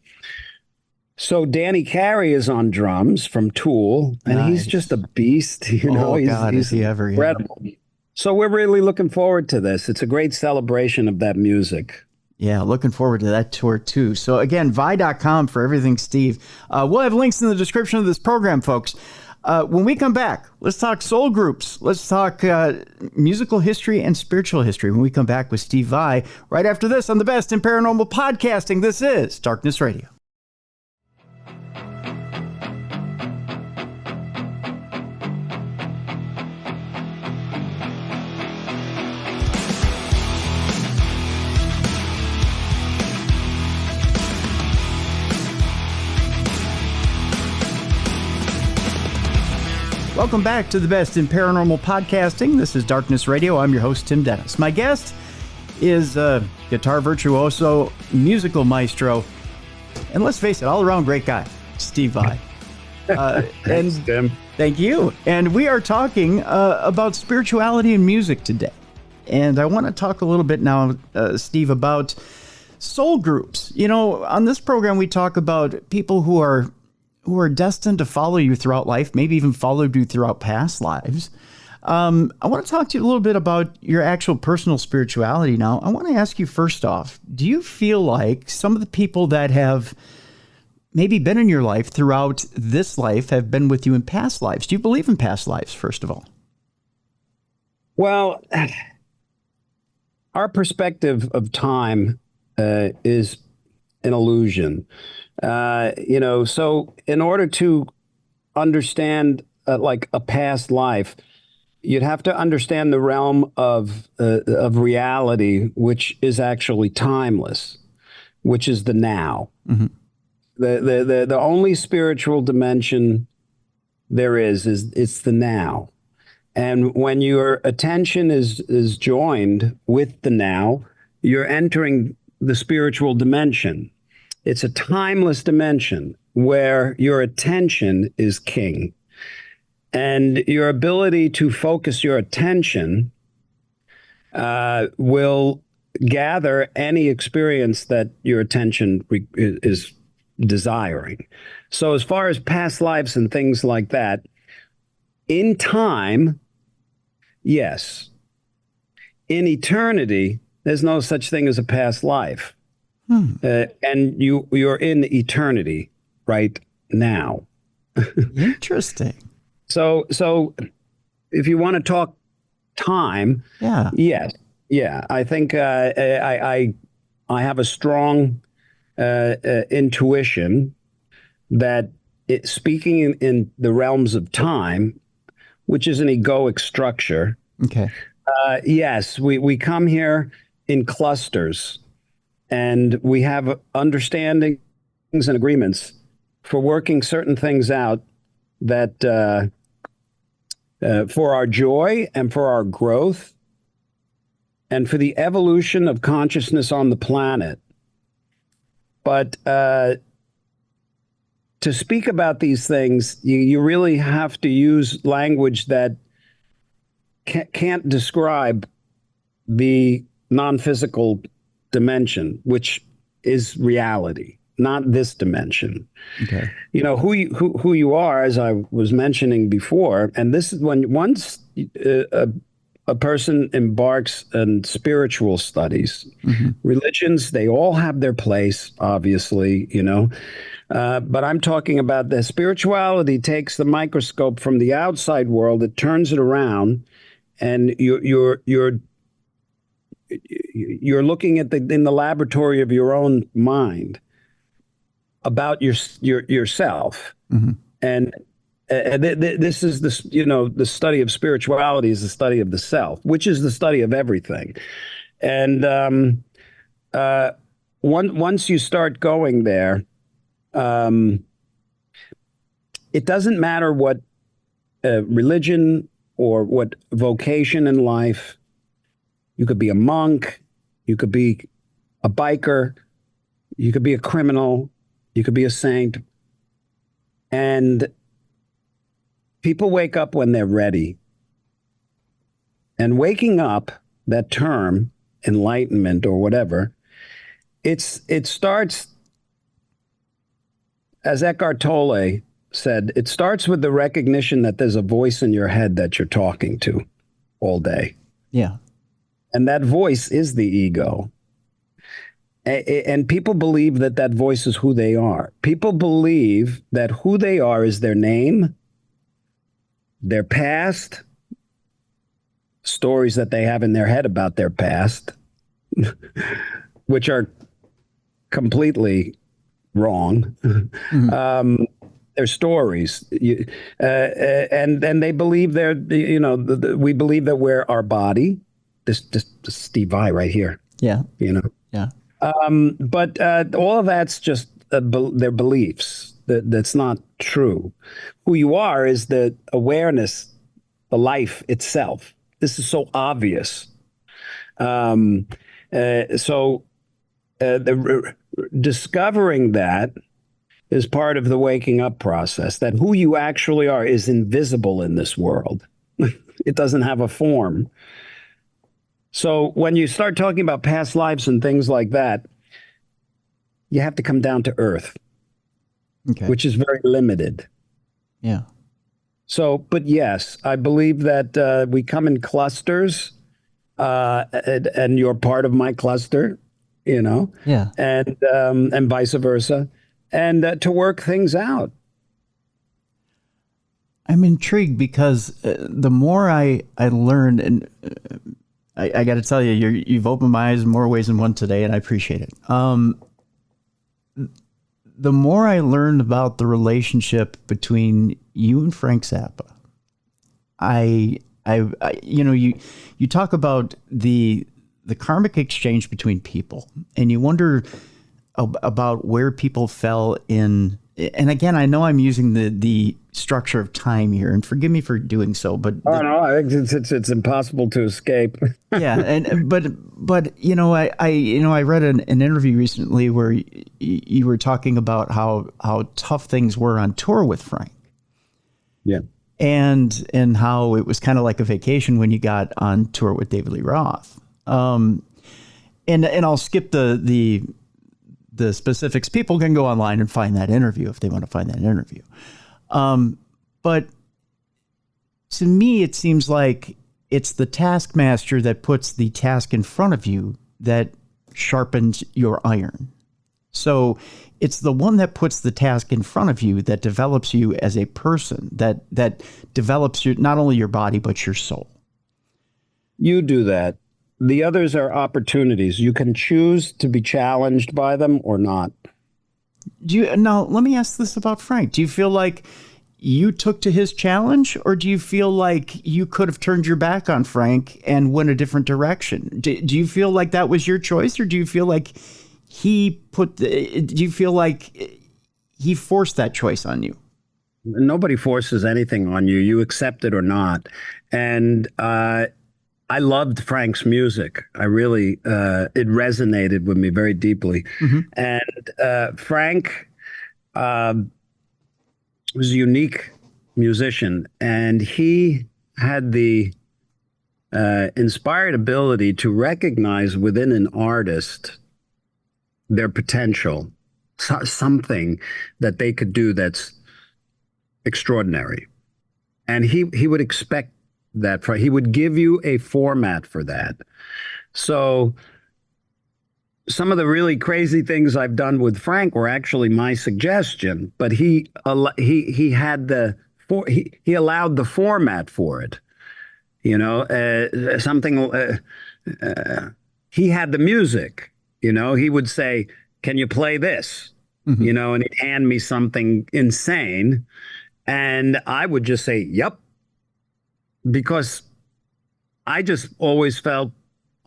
So Danny Carey is on drums from Tool, and he's just a beast. Oh, God, he's is he ever? incredible. So we're really looking forward to this. It's a great celebration of that music. Yeah, looking forward to that tour too. So again, vi.com for everything, Steve. We'll have links in the description of this program, folks. When we come back, let's talk soul groups. Let's talk musical history and spiritual history when we come back with Steve Vai right after this on the Best in Paranormal Podcasting. This is Darkness Radio. Welcome back to the Best in Paranormal Podcasting. This is Darkness Radio. I'm your host, Tim Dennis. My guest is guitar virtuoso, musical maestro, and let's face it, all-around great guy, Steve Vai. Thanks, Tim. Thank you. And we are talking about spirituality and music today. And I want to talk a little bit now, Steve, about soul groups. You know, on this program, we talk about people who are destined to follow you throughout life, maybe even followed you throughout past lives. I want to talk to you a little bit about your actual personal spirituality now. I want to ask you first off, do you feel like some of the people that have maybe been in your life throughout this life have been with you in past lives? Do you believe in past lives, first of all? Well, our perspective of time is an illusion. So in order to understand like a past life, you'd have to understand the realm of reality, which is actually timeless, which is the now. Mm-hmm. The only spiritual dimension there is it's the now. And when your attention is joined with the now, you're entering the spiritual dimension. It's a timeless dimension where your attention is king. And your ability to focus your attention will gather any experience that your attention is desiring. So as far as past lives and things like that, in time, yes. In eternity, there's no such thing as a past life. And you're in eternity right now. Interesting. So if you want to talk time, yes, yeah, I think I have a strong intuition that speaking in the realms of time, which is an egoic structure. Okay. Yes, we come here in clusters. And we have understandings and agreements for working certain things out that for our joy and for our growth and for the evolution of consciousness on the planet. But to speak about these things, you really have to use language that can't describe the non-physical dimension, which is reality, not this dimension. Okay. You know who you are, as I was mentioning before, and this is when once a person embarks on spiritual studies, religions, they all have their place, obviously, but I'm talking about the spirituality takes the microscope from the outside world, it turns it around, and you're looking at in the laboratory of your own mind about yourself. Mm-hmm. And this is the study of spirituality is the study of the self, which is the study of everything. And once you start going there, it doesn't matter what religion or what vocation in life. You could be a monk, you could be a biker, you could be a criminal, you could be a saint. And people wake up when they're ready. And waking up, that term, enlightenment or whatever, it starts, as Eckhart Tolle said, it starts with the recognition that there's a voice in your head that you're talking to all day. Yeah. And that voice is the ego. And people believe that that voice is who they are. People believe that who they are is their name, their past, stories that they have in their head about their past, which are completely wrong. Their stories, and they believe they're, we believe that we're our body. This Steve Vai right here. Yeah. Yeah. But all of that's just their beliefs. That's not true. Who you are is the awareness, the life itself. This is so obvious. Discovering that is part of the waking up process, that who you actually are is invisible in this world. It doesn't have a form. So when you start talking about past lives and things like that, you have to come down to earth, which is very limited. Yeah. So, but yes, I believe that we come in clusters, and you're part of my cluster, Yeah. and vice versa, and to work things out. I'm intrigued because the more I learned, and I got to tell you, you've opened my eyes in more ways than one today, and I appreciate it. The more I learned about the relationship between you and Frank Zappa, you talk about the karmic exchange between people, and you wonder about where people fell in. And again, I know I'm using the structure of time here, and forgive me for doing so, but no, it's impossible to escape. Yeah, but I read an interview recently where you were talking about how tough things were on tour with Frank. Yeah, and how it was kind of like a vacation when you got on tour with David Lee Roth. And I'll skip the specifics. People can go online and find that interview if they want to find that interview. But to me, it seems like it's the taskmaster that puts the task in front of you that sharpens your iron. So it's the one that puts the task in front of you that develops you as a person, that develops not only your body, but your soul. You do that. The others are opportunities. You can choose to be challenged by them or not. Now, let me ask this about Frank. Do you feel like you took to his challenge, or do you feel like you could have turned your back on Frank and went a different direction? Do you feel like that was your choice, or do you feel like he forced that choice on you? Nobody forces anything on you. You accept it or not. And I loved Frank's music. I really, it resonated with me very deeply. Mm-hmm. And Frank was a unique musician, and he had the inspired ability to recognize within an artist their potential, something that they could do that's extraordinary. And he would expect that. He would give you a format for that. So some of the really crazy things I've done with Frank were actually my suggestion, but he allowed the format for it. He had the music. He would say, "Can you play this?" Mm-hmm. And he'd hand me something insane, and I would just say, "Yep," because I just always felt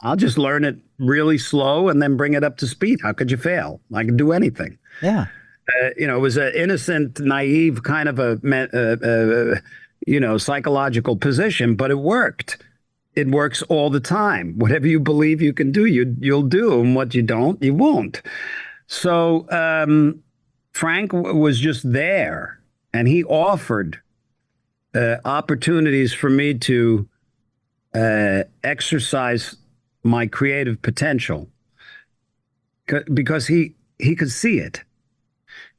I'll just learn it really slow and then bring it up to speed. How could you fail? I can do anything. Yeah. It was an innocent, naive kind of a psychological position, but it worked. It works all the time. Whatever you believe you can do, you'll do, and what you don't, you won't. So Frank was just there, and he offered opportunities for me to exercise my creative potential because he could see it.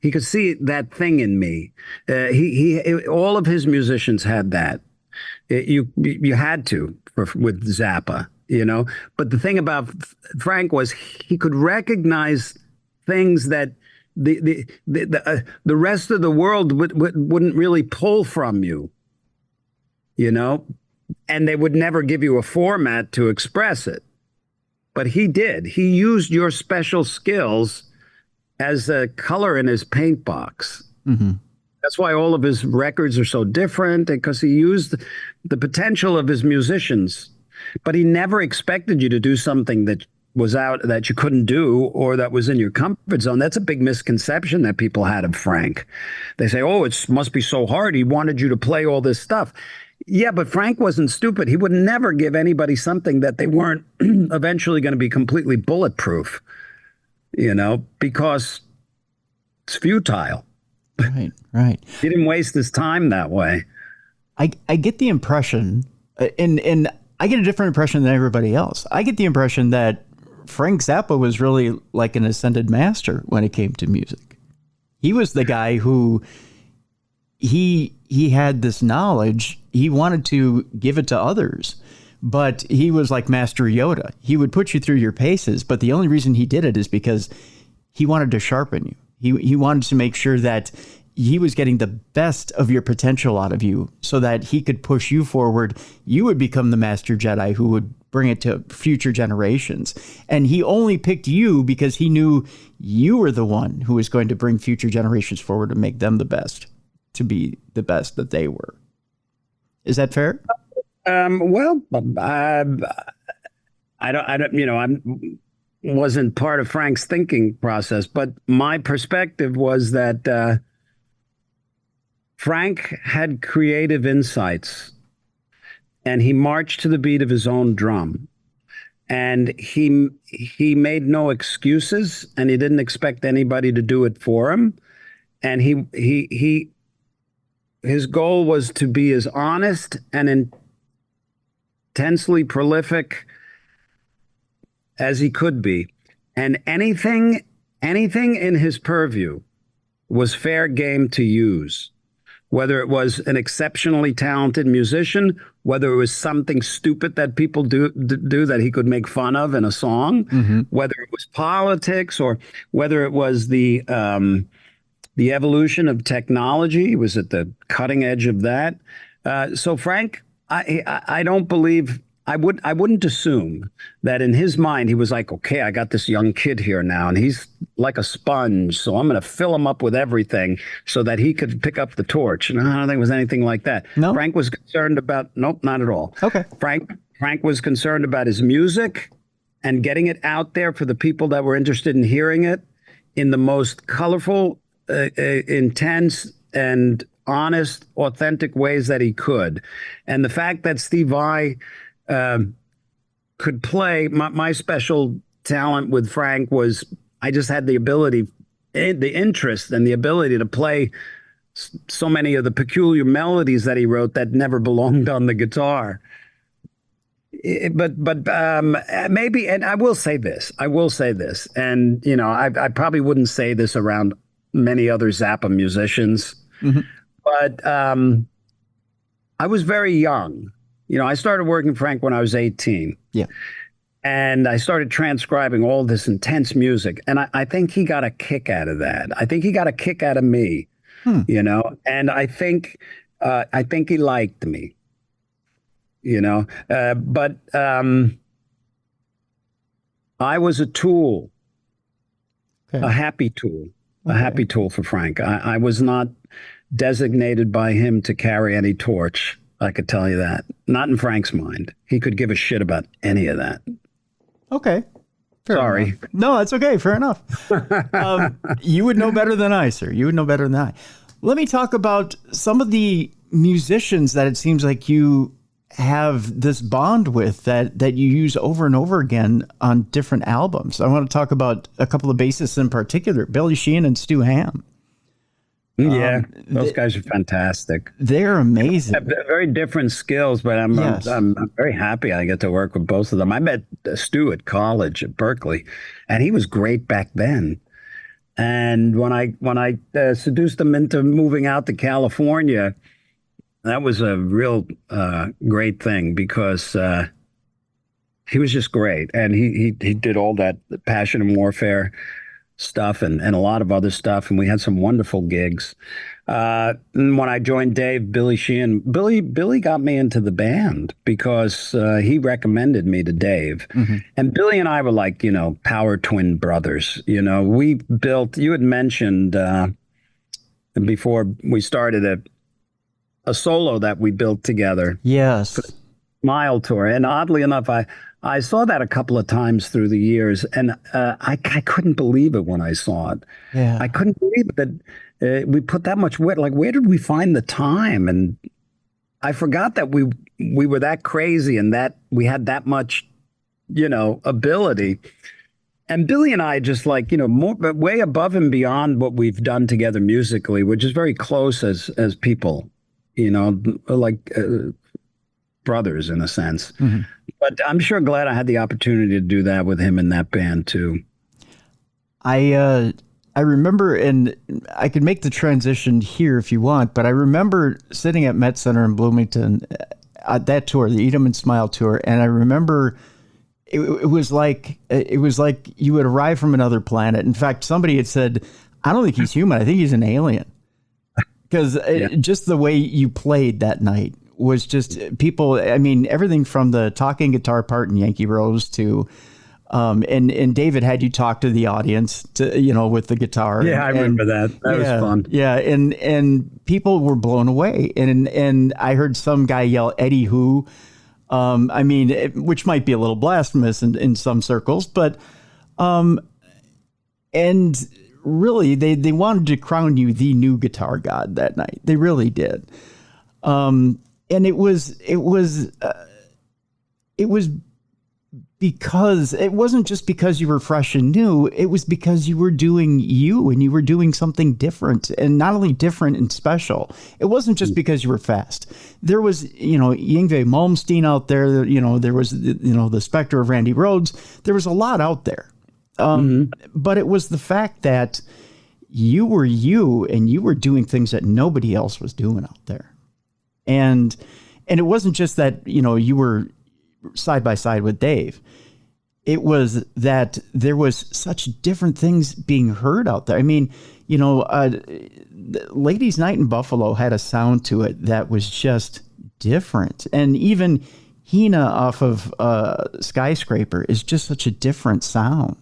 He could see that thing in me. All of his musicians had that. You had to with Zappa, you know. But the thing about Frank was he could recognize things that the rest of the world wouldn't really pull from you, you know, and they would never give you a format to express it. But he did. He used your special skills as a color in his paint box. Mm-hmm. That's why all of his records are so different, because he used the potential of his musicians. But he never expected you to do something that was out that you couldn't do or that was in your comfort zone. That's a big misconception that people had of Frank. They say, oh, it must be so hard. He wanted you to play all this stuff. Yeah, but Frank wasn't stupid. He would never give anybody something that they weren't eventually going to be completely bulletproof, you know, because it's futile. Right. He didn't waste his time that way. I get the impression, and I get a different impression than everybody else. I get the impression that Frank Zappa was really like an ascended master when it came to music. He was the guy who he had this knowledge. He wanted to give it to others, but he was like Master Yoda. He would put you through your paces, but the only reason he did it is because he wanted to sharpen you. He wanted to make sure that he was getting the best of your potential out of you so that he could push you forward. You would become the Master Jedi who would bring it to future generations. And he only picked you because he knew you were the one who was going to bring future generations forward and make them the best, to be the best that they were. Is that fair? Well, I don't, you know, I wasn't part of Frank's thinking process, but my perspective was that Frank had creative insights, and he marched to the beat of his own drum, and he made no excuses, and he didn't expect anybody to do it for him, and his goal was to be as honest and intensely prolific as he could be, and anything in his purview was fair game to use. Whether it was an exceptionally talented musician, whether it was something stupid that people do that he could make fun of in a song, mm-hmm. whether it was politics, or whether it was the evolution of technology. He was at the cutting edge of that. So Frank, I don't believe, I wouldn't assume that in his mind he was like, okay, I got this young kid here now, and he's like a sponge, so I'm going to fill him up with everything so that he could pick up the torch. And I don't think it was anything like that. No. Frank was concerned about, nope, not at all. Okay. Frank was concerned about his music and getting it out there for the people that were interested in hearing it in the most colorful, intense, and honest, authentic ways that he could. And the fact that Steve Vai could play, my special talent with Frank was I just had the ability, the interest and the ability to play so many of the peculiar melodies that he wrote that never belonged on the guitar. But maybe, and I will say this, and you know, I probably wouldn't say this around many other Zappa musicians, mm-hmm. but I was very young. You know, I started working for Frank when I was 18. Yeah. And I started transcribing all this intense music. And I think he got a kick out of that. I think he got a kick out of me, you know, and I think he liked me, you know, but I was a tool, okay. a happy tool for Frank. I was not designated by him to carry any torch. I could tell you that. Not in Frank's mind. He could give a shit about any of that. Okay. Sorry. Enough. No, that's okay. Fair enough. You would know better than I, sir. You would know better than I. Let me talk about some of the musicians that it seems like you have this bond with that you use over and over again on different albums. I want to talk about a couple of bassists in particular, Billy Sheehan and Stu Hamm. Yeah, those guys are fantastic. They're amazing. Very different skills, but I'm very happy I get to work with both of them. I met Stu at college at Berkeley, and he was great back then. And when I seduced him into moving out to California, that was a real great thing because he was just great, and he did all that Passion and Warfare stuff and a lot of other stuff, and we had some wonderful gigs. And when I joined Dave, Billy got me into the band because he recommended me to Dave. And Billy and I were like, power twin brothers. We built, you had mentioned before we started a solo that we built together. Yes. Smile Tour. And oddly enough, I saw that a couple of times through the years, and I couldn't believe it when I saw it. Yeah. I couldn't believe it that we put that much work. Like, where did we find the time? And I forgot that we were that crazy and that we had that much, ability. And Billy and I just more, but way above and beyond what we've done together musically, which is very close as people, like brothers in a sense. But I'm sure glad I had the opportunity to do that with him in that band too. I remember, and I could make the transition here if you want, but I remember sitting at Met Center in Bloomington at that tour, the Eat 'em and Smile tour, and I remember it was like you had arrived from another planet. In fact, somebody had said, "I don't think he's human. I think he's an alien," because just the way you played that night was just people. I mean, everything from the talking guitar part in Yankee Rose to, and David had you talk to the audience with the guitar. Yeah, I remember that. That was fun. Yeah, and people were blown away. And I heard some guy yell Eddie Who. Which might be a little blasphemous in some circles, but and really they wanted to crown you the new guitar god that night. They really did. And it was because it wasn't just because you were fresh and new. It was because you were doing you and you were doing something different, and not only different and special. It wasn't just because you were fast. There was, Yngwie Malmsteen out there, there was, the specter of Randy Rhoads. There was a lot out there. But it was the fact that you were you and you were doing things that nobody else was doing out there. And it wasn't just that, you were side by side with Dave. It was that there was such different things being heard out there. I mean, Ladies' Night in Buffalo had a sound to it that was just different. And even Hina off of Skyscraper is just such a different sound.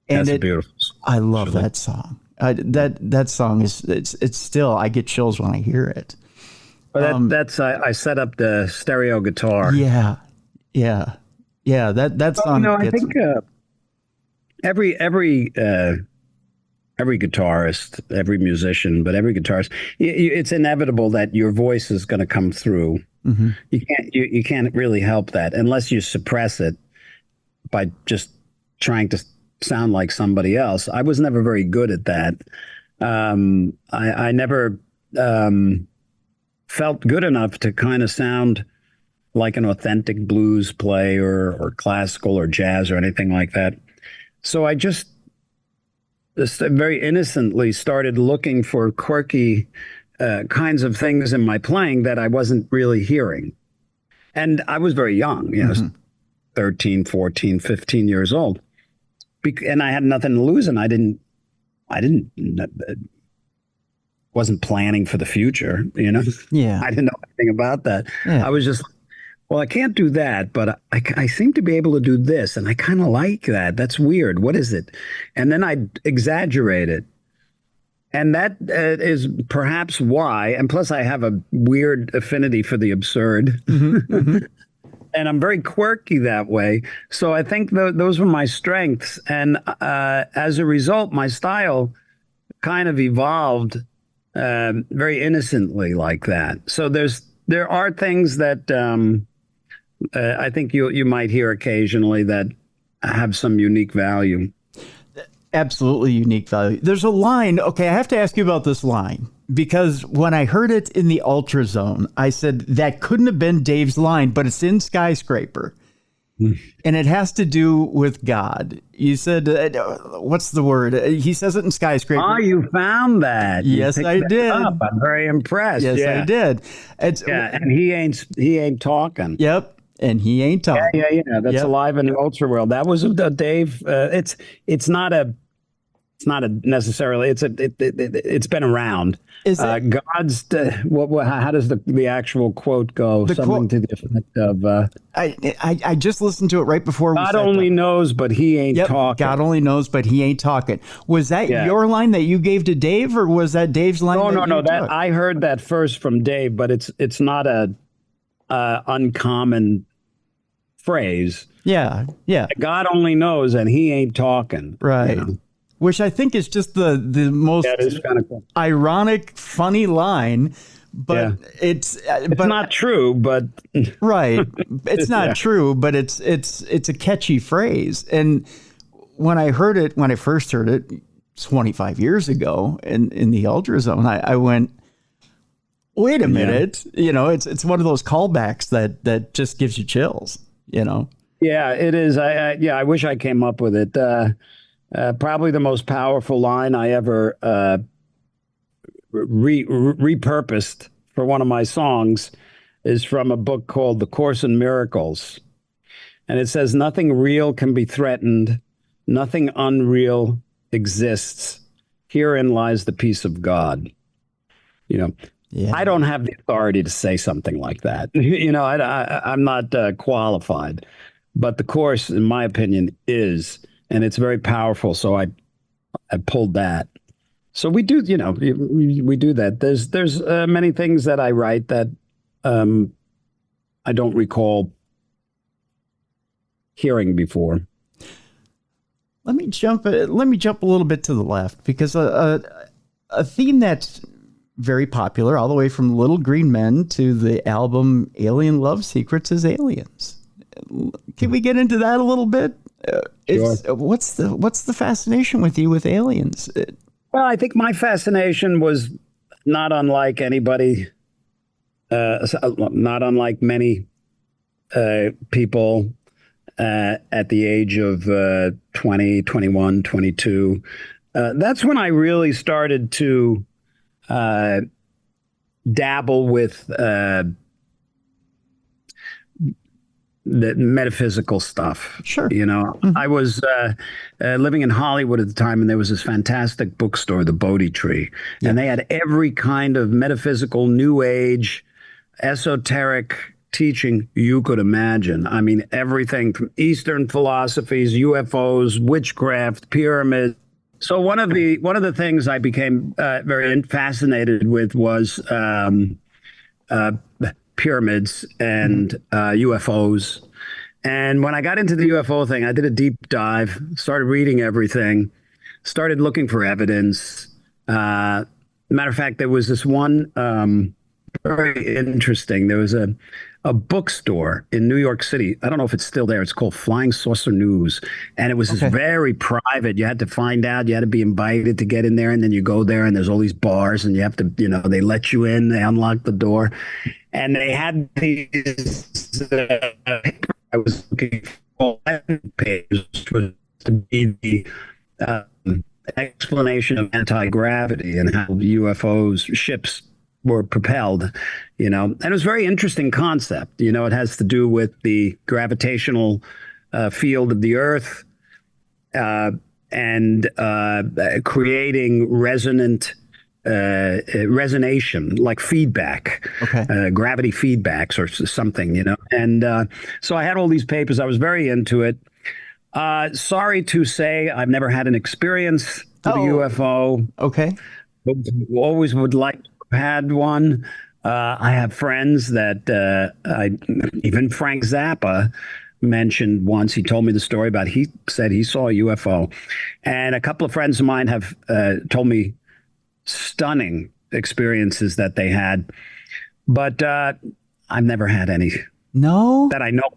And That's beautiful. I love that song. That song it's still, I get chills when I hear it. Well, I set up the stereo guitar. Yeah. That song. I think every guitarist, every musician, but every guitarist, it's inevitable that your voice is going to come through. You can't really help that unless you suppress it by just trying to sound like somebody else. I was never very good at that. I never felt good enough to kind of sound like an authentic blues play or classical or jazz or anything like that. So I just very innocently started looking for quirky kinds of things in my playing that I wasn't really hearing. And I was very young, 13, 14, 15 years old. And I had nothing to lose, and I wasn't planning for the future, Yeah. I didn't know anything about that. Yeah. I was just, well, I can't do that, but I seem to be able to do this, and I kind of like that. That's weird. What is it? And then I exaggerate it. And that is perhaps why, and plus I have a weird affinity for the absurd. And I'm very quirky that way. So I think those were my strengths. And as a result, my style kind of evolved very innocently like that. So there are things that I think you might hear occasionally that have some unique value. Absolutely unique value. There's a line. Okay, I have to ask you about this line because when I heard it in the Ultra Zone, I said that couldn't have been Dave's line, but it's in Skyscraper. And it has to do with God. You said, what's the word? He says it in Skyscraper. Oh, you found that. Yes, I did. Up. I'm very impressed. Yes, yeah. I did. And he ain't talking. Yep. And he ain't talking. Yeah. That's alive in the Ultra world. That was a Dave. It's not necessarily. It's been around. Is it, God's. How does the actual quote go? Something to the effect of. I just listened to it right before. God only knows, but he ain't talking. God only knows, but he ain't talking. Was that your line that you gave to Dave, or was that Dave's line? No. That I heard that first from Dave, but it's not a uncommon phrase. Yeah. God only knows, and he ain't talking. Right. You know? Which I think is just the most kind of cool. ironic, funny line, but it's not true. But right, it's not true, but it's a catchy phrase. And when I first heard it 25 years ago in the Ultra Zone, I went, wait a minute, it's one of those callbacks that just gives you chills, Yeah, it is. I wish I came up with it. Probably the most powerful line I ever repurposed for one of my songs is from a book called The Course in Miracles. And it says, nothing real can be threatened. Nothing unreal exists. Herein lies the peace of God. I don't have the authority to say something like that. I'm not qualified. But the Course, in my opinion, is. And it's very powerful. So I pulled that. So we do, we do that. There's many things that I write that I don't recall hearing before. Let me jump a little bit to the left because a theme that's very popular all the way from Little Green Men to the album Alien Love Secrets is Aliens. Can we get into that a little bit? Sure. What's the fascination with you with aliens? Well, I think my fascination was not unlike anybody, not unlike many people at the age of 20, 21, 22. That's when I really started to dabble with the metaphysical stuff. Sure. Mm-hmm. I was living in Hollywood at the time, and there was this fantastic bookstore, the Bodhi Tree, and they had every kind of metaphysical, new age, esoteric teaching you could imagine. I mean, everything from Eastern philosophies, UFOs, witchcraft, pyramids. So one of the things I became very fascinated with was pyramids and UFOs. And when I got into the UFO thing, I did a deep dive, started reading everything, started looking for evidence. Matter of fact, there was this one very interesting. There was a bookstore in New York City. I don't know if it's still there. It's called Flying Saucer News. And it was this very private. You had to find out. You had to be invited to get in there. And then you go there and there's all these bars and you have to, they let you in. They unlock the door. And they had these, I was looking for pages, which was to be the explanation of anti-gravity and how UFOs, ships were propelled, and it was a very interesting concept. It has to do with the gravitational field of the Earth and creating resonation, like feedback, gravity feedbacks or something, And so I had all these papers. I was very into it. Sorry to say, I've never had an experience with a UFO. Okay. But always would like to have had one. I have friends that even Frank Zappa mentioned once. He told me the story about, he said he saw a UFO. And a couple of friends of mine have told me stunning experiences that they had. But I've never had any. No? That I know.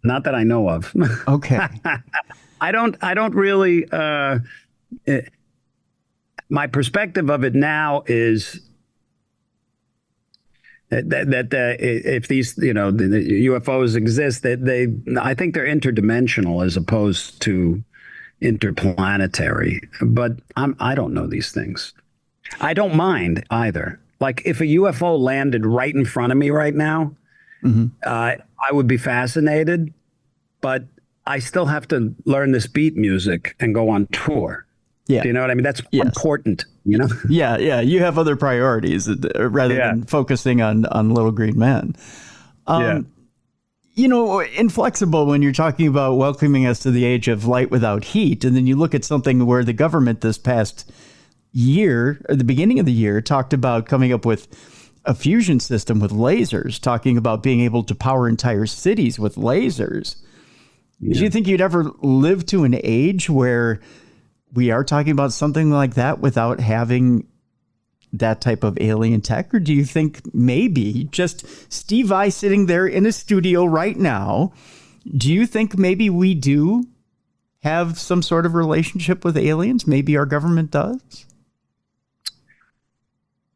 Not that I know of. Okay. I don't really my perspective of it now is that if these, the UFOs exist, I think they're interdimensional as opposed to interplanetary. But I don't know these things. I don't mind either. Like if a UFO landed right in front of me right now, I would be fascinated, but I still have to learn this beat music and go on tour. Yeah. Do you know what I mean? That's important, Yeah. You have other priorities rather than focusing on Little Green Man. Inflexible when you're talking about welcoming us to the age of light without heat, and then you look at something where the government this past year, or the beginning of the year, talked about coming up with a fusion system with lasers, talking about being able to power entire cities with lasers. Do you think you'd ever live to an age where we are talking about something like that without having that type of alien tech? Or do you think maybe just Steve Vai sitting there in a studio right now, do you think maybe we do have some sort of relationship with aliens? Maybe our government does?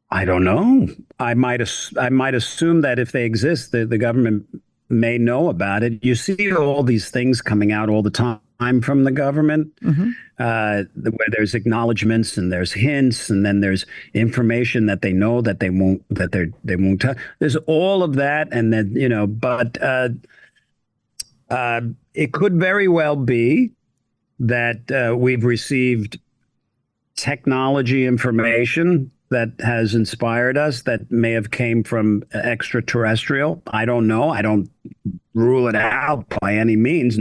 I don't know. I might assume that if they exist, the government may know about it. You see all these things coming out all the time from the government, where there's acknowledgments and there's hints, and then there's information that they know that they won't tell. There's all of that, and then but it could very well be that we've received technology information that has inspired us that may have came from extraterrestrial. I don't know. I don't rule it out by any means.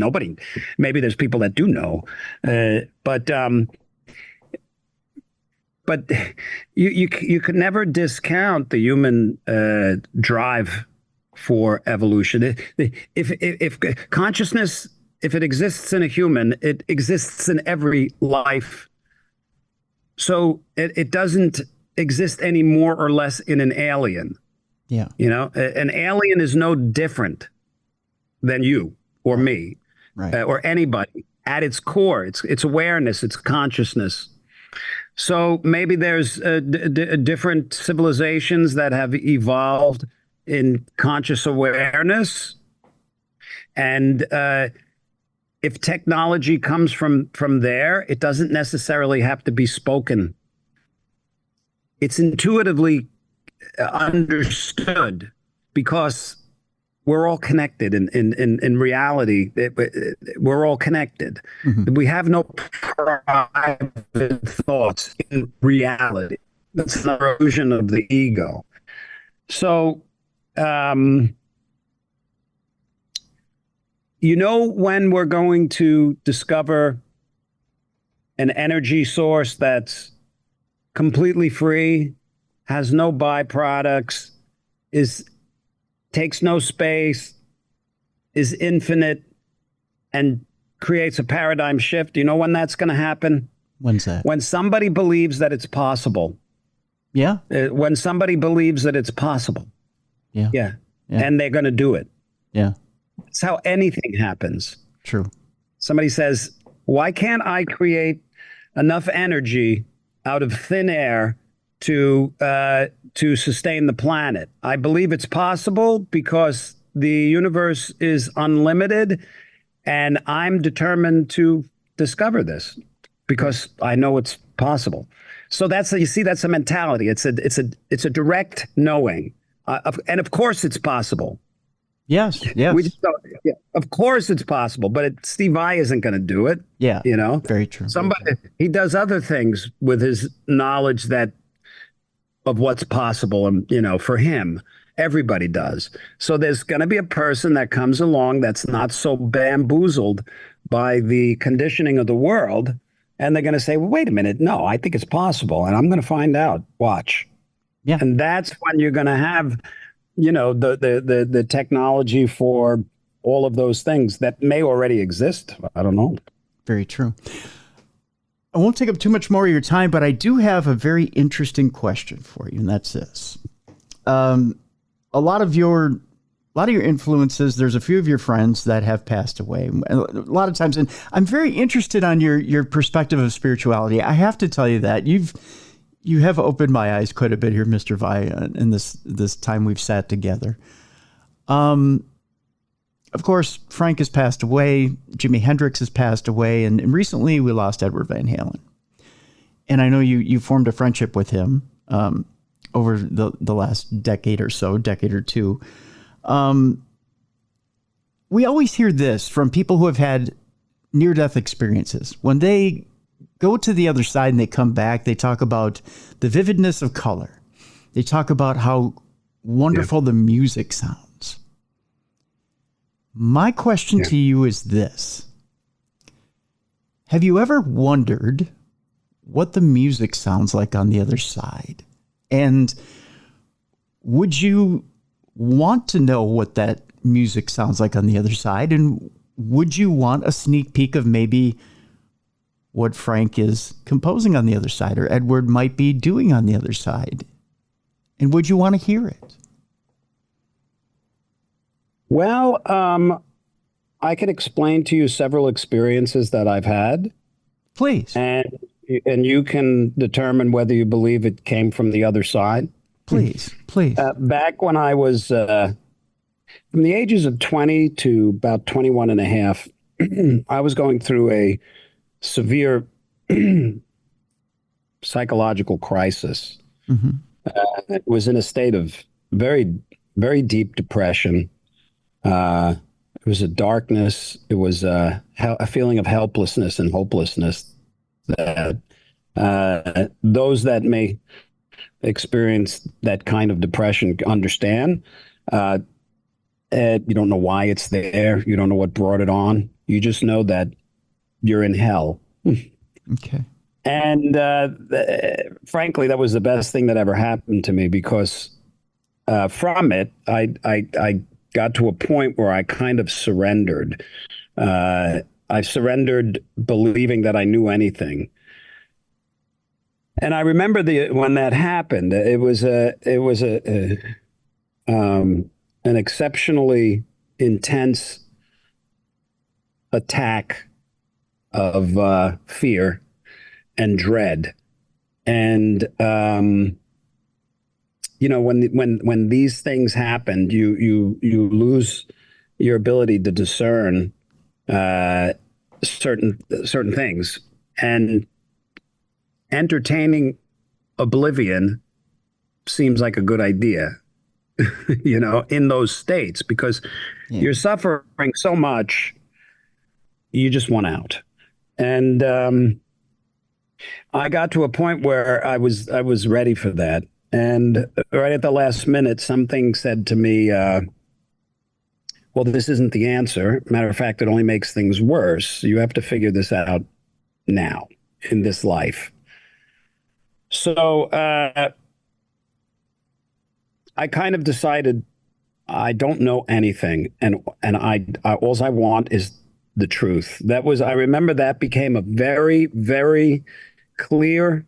Maybe there's people that do know, but you could never discount the human drive for evolution. If consciousness, if it exists in a human, it exists in every life. So it doesn't exist any more or less in an alien. Yeah. An alien is no different than you or me, or anybody. At its core, it's awareness, it's consciousness. So maybe there's different civilizations that have evolved in conscious awareness, and if technology comes from there, it doesn't necessarily have to be spoken. It's intuitively understood because we're all connected in reality. We're all connected. We have no private thoughts in reality. That's an illusion of the ego. So, when we're going to discover an energy source that's completely free, has no byproducts, takes no space, is infinite, and creates a paradigm shift. You know when that's going to happen? When's that? When somebody believes that it's possible. Yeah. When somebody believes that it's possible. Yeah. And they're going to do it. Yeah. It's how anything happens. True. Somebody says, why can't I create enough energy out of thin air to sustain the planet? I believe it's possible because the universe is unlimited, and I'm determined to discover this because I know it's possible. So that's a mentality. It's a direct knowing, and of course it's possible. Yes. We just don't, of course it's possible, but Steve Vai isn't going to do it. Yeah. Very true. He does other things with his knowledge of what's possible. And, for him, everybody does. So there's going to be a person that comes along that's not so bamboozled by the conditioning of the world. And they're going to say, well, wait a minute. No, I think it's possible. And I'm going to find out. Watch. Yeah. And that's when you're going to have the technology for all of those things that may already exist. I don't know. Very true. I won't take up too much more of your time, but I do have a very interesting question for you, and that's this. A lot of your a lot of your influences, there's a few of your friends that have passed away a lot of times. And I'm very interested on your perspective of spirituality. I have to tell you that you have opened my eyes quite a bit here, Mr. Vi, in this time we've sat together. Of course, Frank has passed away. Jimi Hendrix has passed away. And recently we lost Edward Van Halen. And I know you formed a friendship with him over the last decade or two. We always hear this from people who have had near-death experiences. When they go to the other side and they come back, they talk about the vividness of color. They talk about how wonderful the music sounds. My question to you is this. Have you ever wondered what the music sounds like on the other side? And would you want to know what that music sounds like on the other side? And would you want a sneak peek of maybe what Frank is composing on the other side or Edward might be doing on the other side? And would you want to hear it? Well, I could explain to you several experiences that I've had. Please. And you can determine whether you believe it came from the other side. Please. Back when I was from the ages of 20 to about 21 and a half, I was going through a severe psychological crisis. Mm-hmm. I was in a state of very, very deep depression. It was a darkness. It was a feeling of helplessness and hopelessness that those that may experience that kind of depression understand. And you don't know why it's there. You don't know what brought it on. You just know that you're in hell. Okay. And frankly, that was the best thing that ever happened to me because from it, I got to a point where I kind of surrendered. I surrendered believing that I knew anything. And I remember when that happened, it was an exceptionally intense attack of fear and dread. And when these things happened, you lose your ability to discern certain things, and entertaining oblivion seems like a good idea, in those states, because you're suffering so much, you just want out. And I got to a point where I was ready for that. And right at the last minute, something said to me, well, this isn't the answer. Matter of fact, it only makes things worse. You have to figure this out now in this life. So I kind of decided I don't know anything, and I all I want is the truth. I remember that became a very, very clear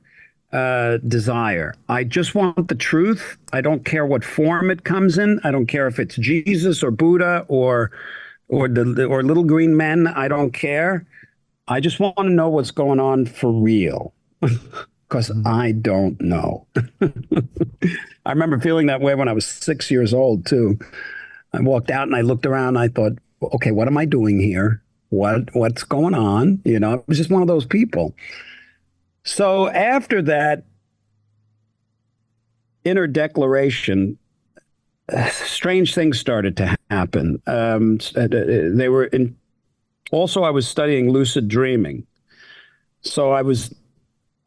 desire. I just want the truth. I don't care what form it comes in. I don't care if it's Jesus or Buddha or little green men. I don't care. I just want to know what's going on for real, because I don't know. I remember feeling that way when I was 6 years old too. I walked out and I looked around. And I thought, okay, what am I doing here? What's going on? I was just one of those people. So after that inner declaration, strange things started to happen. Also, I was studying lucid dreaming. So I was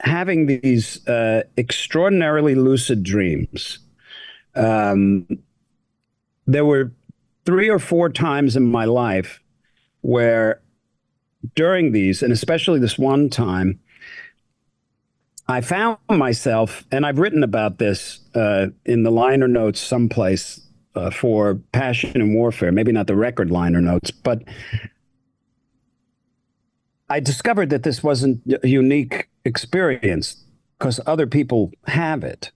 having these extraordinarily lucid dreams. There were 3 or 4 times in my life where during these, and especially this one time, I found myself, and I've written about this in the liner notes someplace for Passion and Warfare, maybe not the record liner notes, but I discovered that this wasn't a unique experience because other people have it.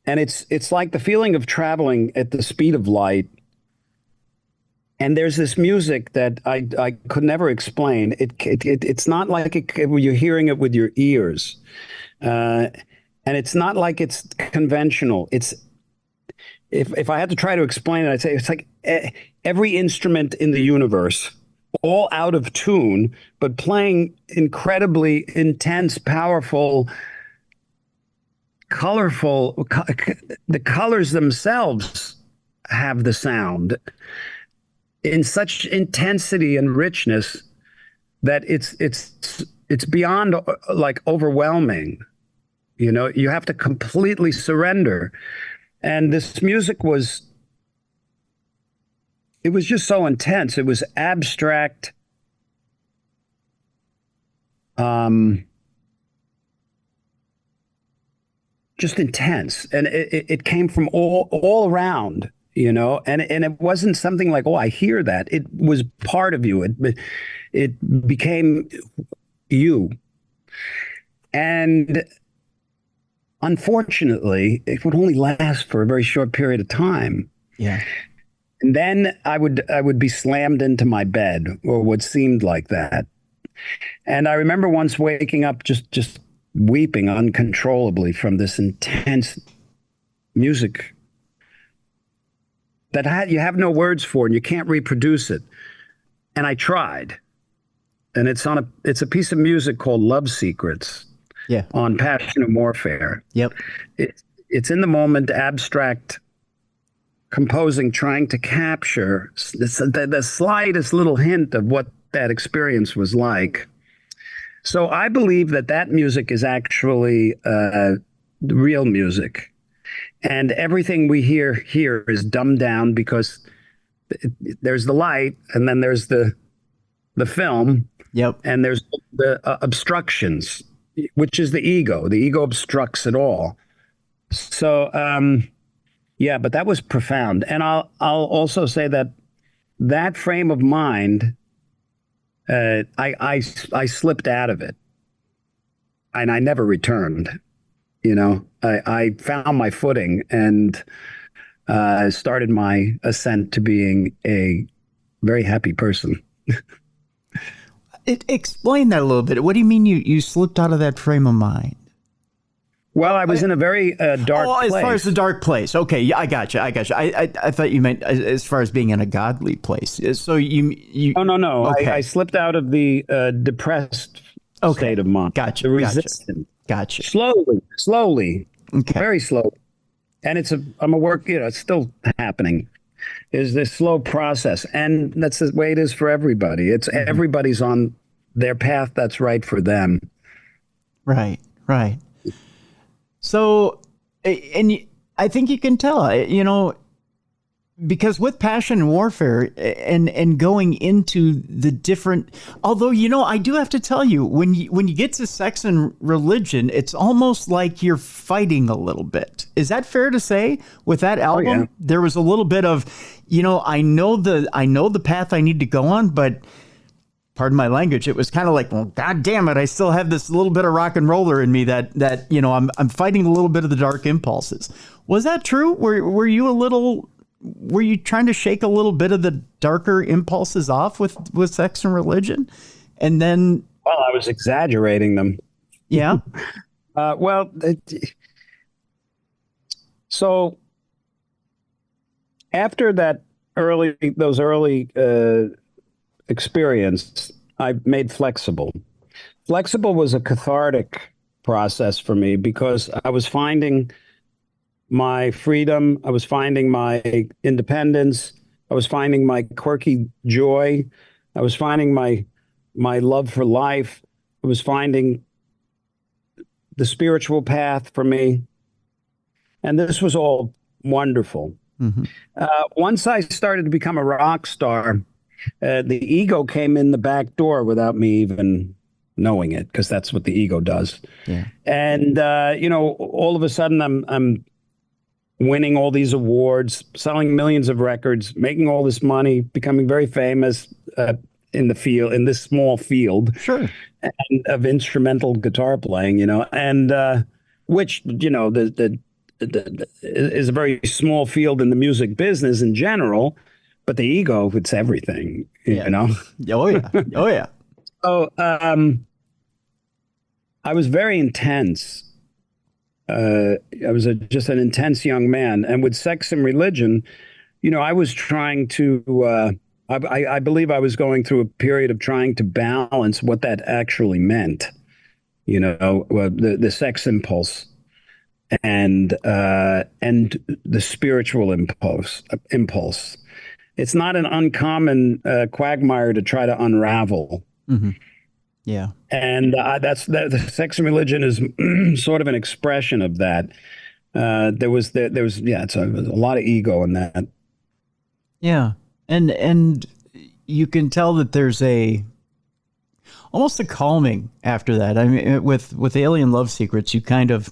And it's like the feeling of traveling at the speed of light And there's this music that I could never explain. It's not like you're hearing it with your ears, and it's not like it's conventional. It's if I had to try to explain it, I'd say it's like every instrument in the universe, all out of tune, but playing incredibly intense, powerful, colorful. The colors themselves have the sound in such intensity and richness that it's beyond like overwhelming. You know, you have to completely surrender. And this music it was just so intense. It was abstract, just intense, and it came from all around. You know, and it wasn't something like, oh, I hear that. It was part of you. It became you. And unfortunately, it would only last for a very short period of time. Yeah. And then I would be slammed into my bed, or what seemed like that. And I remember once waking up just weeping uncontrollably from this intense music that you have no words for and you can't reproduce it. And I tried. And it's a piece of music called Love Secrets. Yeah. On Passion and Warfare. Yep. It's in the moment, abstract composing, trying to capture the slightest little hint of what that experience was like. So I believe that music is actually real music. And everything we hear here is dumbed down because there's the light, and then there's the film. Yep. And there's the obstructions, which is the ego. The ego obstructs it all. So, yeah, but that was profound. And I'll also say that frame of mind, I slipped out of it, and I never returned. You know, I found my footing and started my ascent to being a very happy person. Explain that a little bit. What do you mean you slipped out of that frame of mind? Well, I was in a very dark place. As far as the dark place. Okay, yeah, I got you. I thought you meant as far as being in a godly place. So you Oh, no. Okay. I slipped out of the depressed state of mind. Gotcha. The resistance. Gotcha. Slowly. Okay. Very slow. And I'm a work, it's still happening. Is this slow process. And that's the way it is for everybody. It's everybody's on their path that's right for them. Right. So, and I think you can tell, because with Passion and Warfare and going into the different, although, I do have to tell you, when you get to Sex and Religion, it's almost like you're fighting a little bit. Is that fair to say? With that album, yeah. There was a little bit of, I know the path I need to go on, but pardon my language, it was kind of like, well, God damn it, I still have this little bit of rock and roller in me that I'm fighting a little bit of the dark impulses. Was that true? Were you trying to shake a little bit of the darker impulses off with Sex and Religion? And then... Well, I was exaggerating them. Yeah? So after those early experience, I made Flexible. Flexible was a cathartic process for me because I was finding my freedom. I was finding my independence. I was finding my quirky joy. I was finding my love for life. I was finding the spiritual path for me. And this was all wonderful. Mm-hmm. Once I started to become a rock star, the ego came in the back door without me even knowing it, because that's what the ego does. Yeah. And, all of a sudden I'm winning all these awards, selling millions of records, making all this money, becoming very famous in this small field, sure, and of instrumental guitar playing, and which, is a very small field in the music business in general. but the ego, it's everything, Yeah. you know? Oh yeah. Oh yeah. So I was very intense. I was just an intense young man. And with sex and religion, I was trying to, I believe I was going through a period of trying to balance what that actually meant, the sex impulse and the spiritual impulse. It's not an uncommon quagmire to try to unravel. Hmm. Yeah. And the sex and religion is sort of an expression of that. It's a lot of ego in that. Yeah. And you can tell that there's almost a calming after that. I mean, with Alien Love Secrets, you kind of,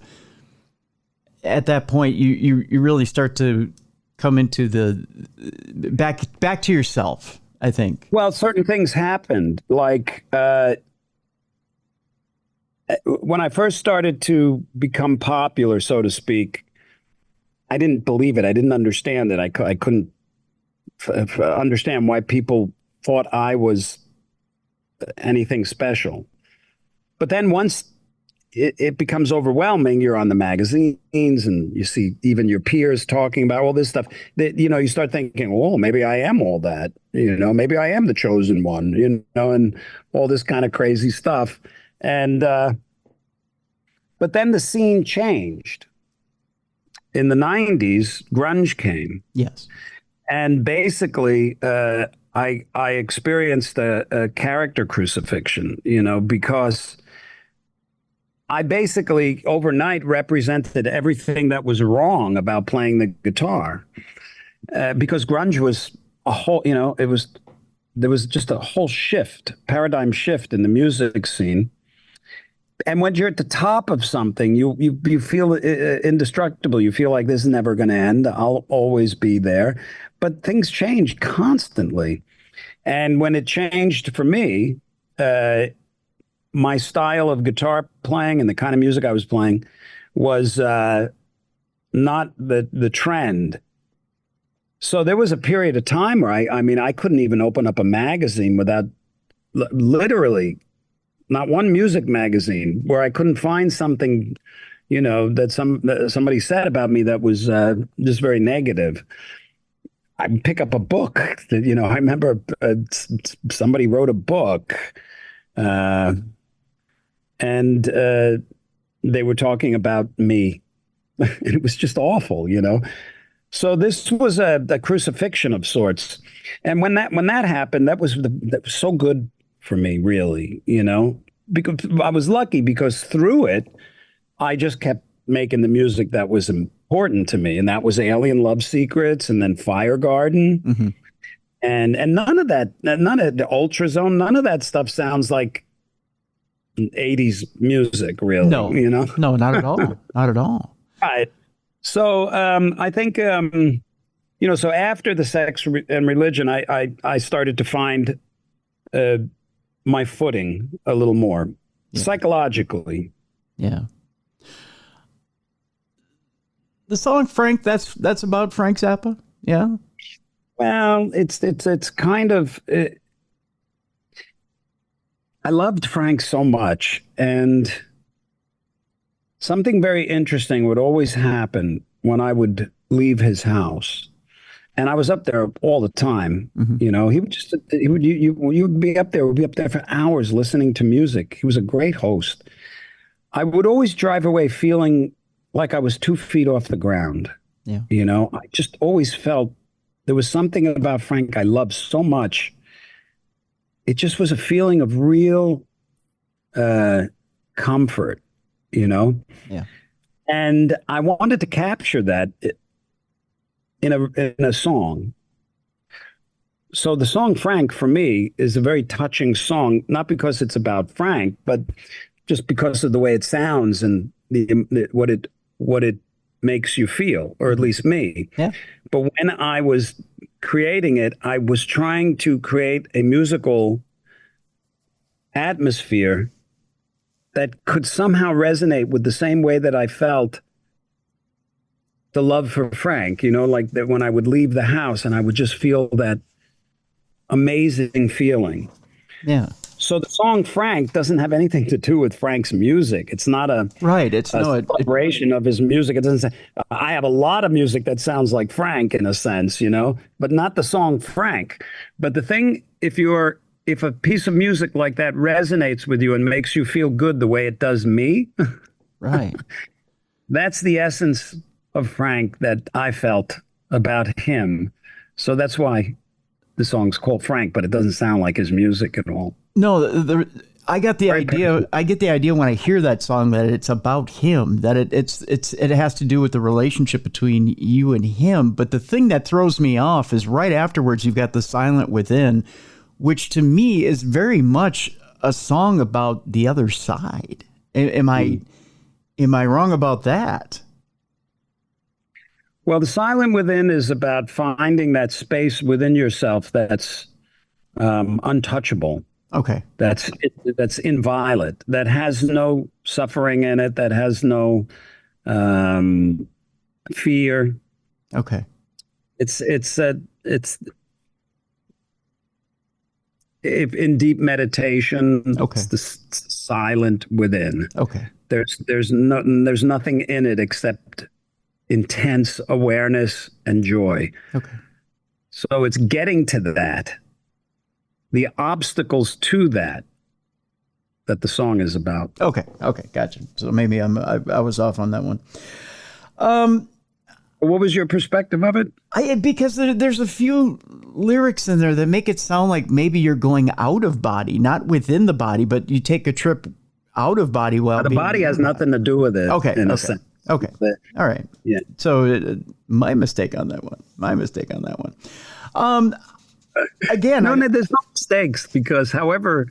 at that point, you really start to come into the back to yourself, I think. Well, certain things happened, like when I first started to become popular, so to speak. I didn't believe it. I didn't understand it. I couldn't understand why people thought I was anything special. But then once it becomes overwhelming, you're on the magazines and you see even your peers talking about all this stuff, that, you start thinking, oh, maybe I am all that, maybe I am the chosen one, and all this kind of crazy stuff. And, but then the scene changed. In the 90s, grunge came. Yes. And basically, I experienced a character crucifixion, because I basically overnight represented everything that was wrong about playing the guitar, because grunge was a whole, there was just a whole paradigm shift in the music scene. And when you're at the top of something, you feel indestructible. You feel like this is never going to end. I'll always be there. But things change constantly. And when it changed for me, my style of guitar playing and the kind of music I was playing was not the trend. So there was a period of time where I couldn't even open up a magazine without literally not one music magazine where I couldn't find something, that somebody said about me that was just very negative. I'd pick up a book that, I remember somebody wrote a book, and they were talking about me. And it was just awful, So this was a crucifixion of sorts. And when that happened, that was so good for me, really, because I was lucky, because through it, I just kept making the music that was important to me. And that was Alien Love Secrets, and then Fire Garden. Mm-hmm. And none of the Ultrazone, none of that stuff sounds like 80s music, really, No, no, not at all. Not at all. Right. So I think, so after the sex and religion, I started to find my footing a little more psychologically. Yeah. The song Frank, that's about Frank Zappa. Yeah. Well, it's kind of. I loved Frank so much, and something very interesting would always happen when I would leave his house. And I was up there all the time. Mm-hmm. You would be up there. We'd be up there for hours listening to music. He was a great host. I would always drive away feeling like I was 2 feet off the ground. Yeah. I just always felt there was something about Frank I loved so much. It just was a feeling of real comfort, Yeah. And I wanted to capture that in a song. So the song Frank, for me, is a very touching song, not because it's about Frank, but just because of the way it sounds and what it makes you feel, or at least me. Yeah. But when I was creating it, I was trying to create a musical atmosphere that could somehow resonate with the same way that I felt the love for Frank, you know, like that when I would leave the house and I would just feel that amazing feeling. Yeah. So the song Frank doesn't have anything to do with Frank's music. It's not a Right. It's a no, celebration of his music. It doesn't say, I have a lot of music that sounds like Frank in a sense, you know, but not the song Frank. But the thing, if a piece of music like that resonates with you and makes you feel good the way it does me, right. that's the essence of Frank that I felt about him. So that's why the song's called Frank, but it doesn't sound like his music at all. No, I got the Very idea. personal. I get the idea when I hear that song that it's about him, that it has to do with the relationship between you and him. But the thing that throws me off is right afterwards you've got The Silent Within, which to me is very much a song about the other side. Am I wrong about that? Well, the silent within is about finding that space within yourself that's untouchable, Okay. that's inviolate, that has no suffering in it, that has no fear. Okay. It's if in deep meditation, Okay. it's the silent within. Okay. There's nothing in it except intense awareness and joy. Okay. So it's getting to that, the obstacles to that the song is about. Okay. Okay. Gotcha. So maybe I was off on that one. What was your perspective of it? Because there's a few lyrics in there that make it sound like maybe you're going out of body, not within the body, but you take a trip out of body while The being body has nothing to do with it. Okay. In a Okay. sense. Okay. But, All right. yeah. So my mistake on that one. Again, No, there's no mistakes because however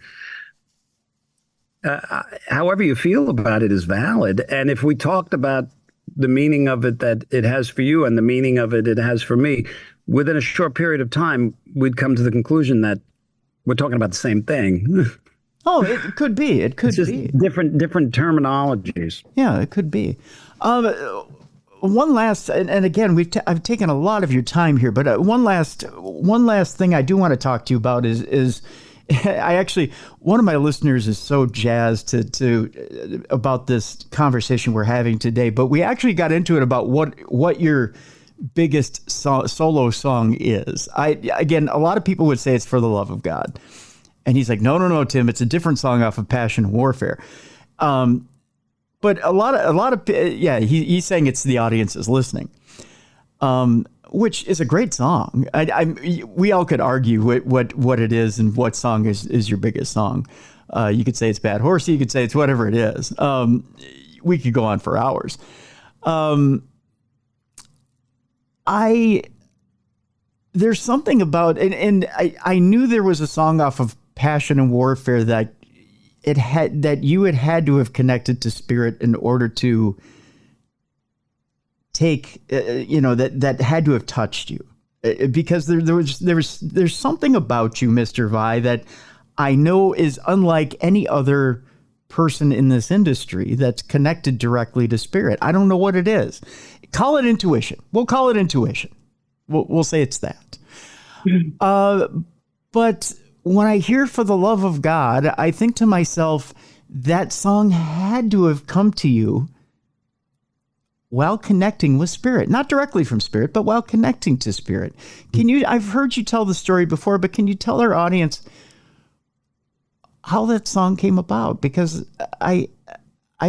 you feel about it is valid. And if we talked about the meaning of it that it has for you and the meaning of it has for me, within a short period of time, we'd come to the conclusion that we're talking about the same thing. oh, it could be. It could It's just be. different terminologies. Yeah, it could be. One last, and again, I've taken a lot of your time here, but one last thing I do want to talk to you about is I actually, one of my listeners is so jazzed to about this conversation we're having today, but we actually got into it about what your biggest solo song is. Again, a lot of people would say it's For the Love of God. And he's like, no, Tim, it's a different song off of Passion and Warfare. But a lot of he's saying it's the audience is listening, which is a great song. We all could argue what it is and what song is your biggest song. You could say it's Bad Horsey. You could say it's whatever it is. We could go on for hours. There's something about, and I knew there was a song off of Passion and Warfare that you had to have connected to spirit in order to take, that had to have touched you, because there's something about you, Mr. Vi, that I know is unlike any other person in this industry that's connected directly to spirit. I don't know what it is. Call it intuition. We'll call it intuition. We'll say it's that. But when I hear For the Love of God, I think to myself, that song had to have come to you while connecting with spirit, not directly from spirit, but while connecting to spirit. I've heard you tell the story before, but can you tell our audience how that song came about? Because I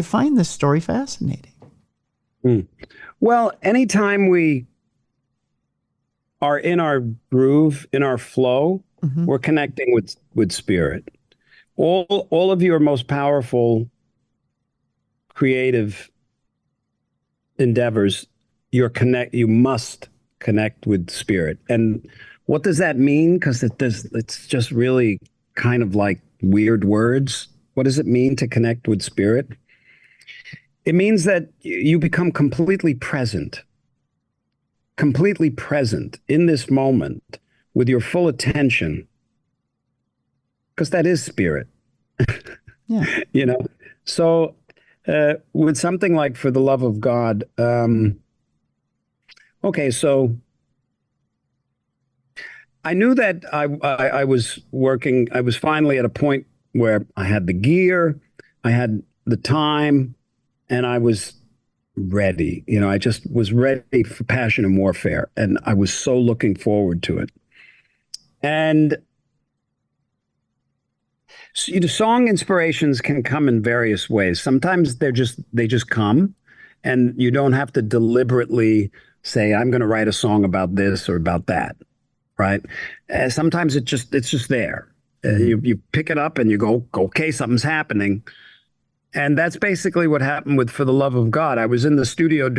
find this story fascinating. Well, anytime we are in our groove, in our flow, we're connecting with spirit. All of your most powerful creative endeavors, you must connect with spirit. And what does that mean? Because it's just really kind of like weird words. What does it mean to connect with spirit? It means that you become completely present in this moment with your full attention, because that is spirit. Yeah. So with something like For the Love of God, Okay, so I knew that I was working. I was finally at a point where I had the gear, I had the time, and I was ready. I just was ready for passion and warfare, and I was so looking forward to it. And song inspirations can come in various ways. Sometimes they just come, and you don't have to deliberately say, I'm going to write a song about this or about that, right? Sometimes it's just there. You pick it up and you go, okay, something's happening. And that's basically what happened with For the Love of God. I was in the studio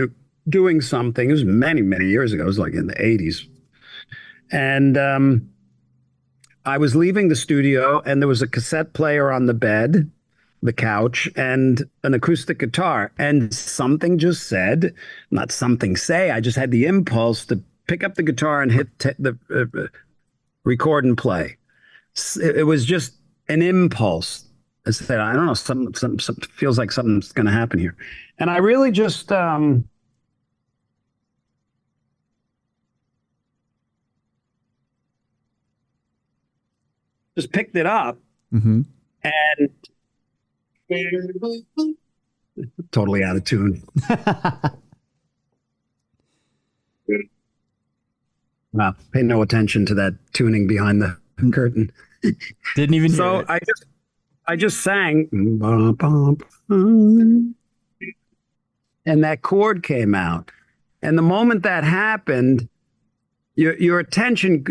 doing something. It was many, many years ago. It was like in the 80s. And I was leaving the studio, and there was a cassette player on the bed, the couch, and an acoustic guitar. And something just said, not something say, I just had the impulse to pick up the guitar and hit the record and play. It was just an impulse. I said, I don't know, something feels like something's going to happen here. And I really just picked it up Mm-hmm. and totally out of tune. Wow, pay no attention to that tuning behind the curtain. Didn't even hear So it. I just sang, and that chord came out. And the moment that happened, your attention,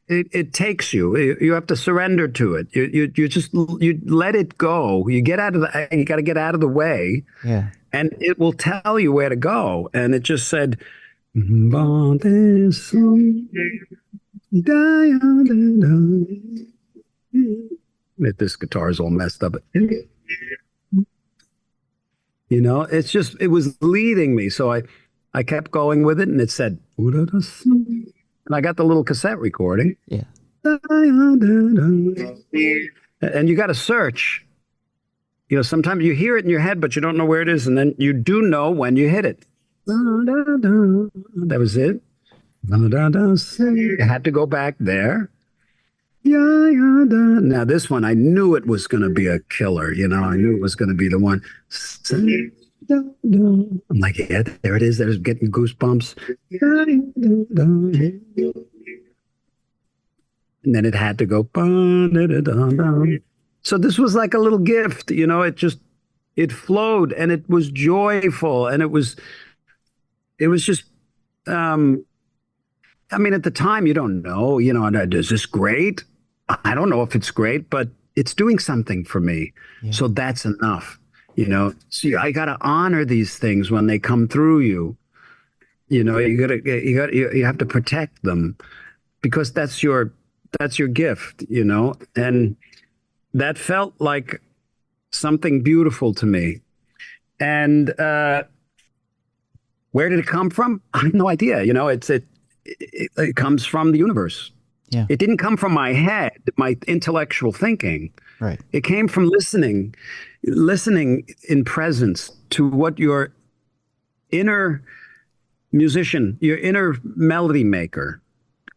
it takes you. You have to surrender to it. You just you let it go. You got to get out of the way, Yeah. and it will tell you where to go. And it just said, this guitar is all messed up. It was leading me. So I kept going with it, and it said, and I got the little cassette recording. Yeah. And you got to search. Sometimes you hear it in your head, but you don't know where it is. And then you do know when you hit it. That was it. You had to go back there. Now this one, I knew it was going to be a killer. I knew it was going to be the one. I'm like, yeah, there it is. There's getting goosebumps. And then it had to go. So this was like a little gift, it flowed, and it was joyful, and it was just, at the time, you don't know, is this great? I don't know if it's great, but it's doing something for me. Yeah. So that's enough, See, I got to honor these things when they come through you. You have to protect them, because that's your gift, and that felt like something beautiful to me. And where did it come from? I have no idea. It comes from the universe. Yeah. It didn't come from my head, my intellectual thinking. Right. It came from listening in presence to what your inner musician, your inner melody maker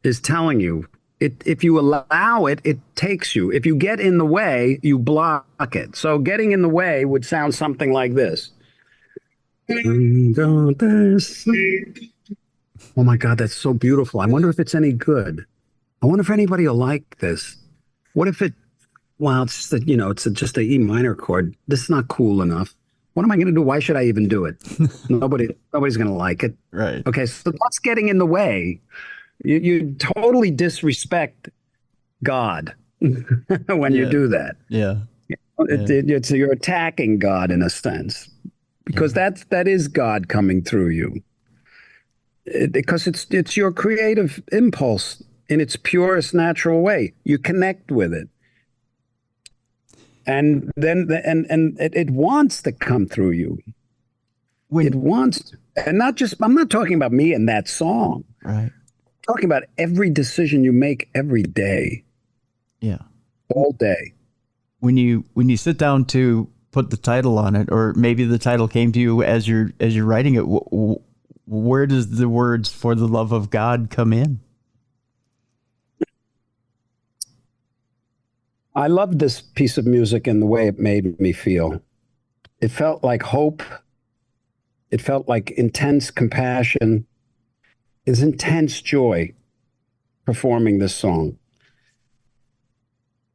is telling you. If you allow it, it takes you. If you get in the way, you block it. So getting in the way would sound something like this. Oh my God, that's so beautiful. I wonder if it's any good. I wonder if anybody will like this. What if it's just a E minor chord. This is not cool enough. What am I going to do? Why should I even do it? Nobody's going to like it. Right. Okay, so that's getting in the way. You totally disrespect God when you do that. Yeah. You're attacking God in a sense, because that is God coming through you. Because it's your creative impulse in its purest natural way. You connect with it, and then it wants to come through you. It wants to. And I'm not talking about me and that song. Right. Talking about every decision you make every day. Yeah. All day. When you sit down to put the title on it, or maybe the title came to you as you're writing it, where does the words "For the Love of God" come in? I loved this piece of music and the way it made me feel. It felt like hope. It felt like intense compassion. It's intense joy performing this song.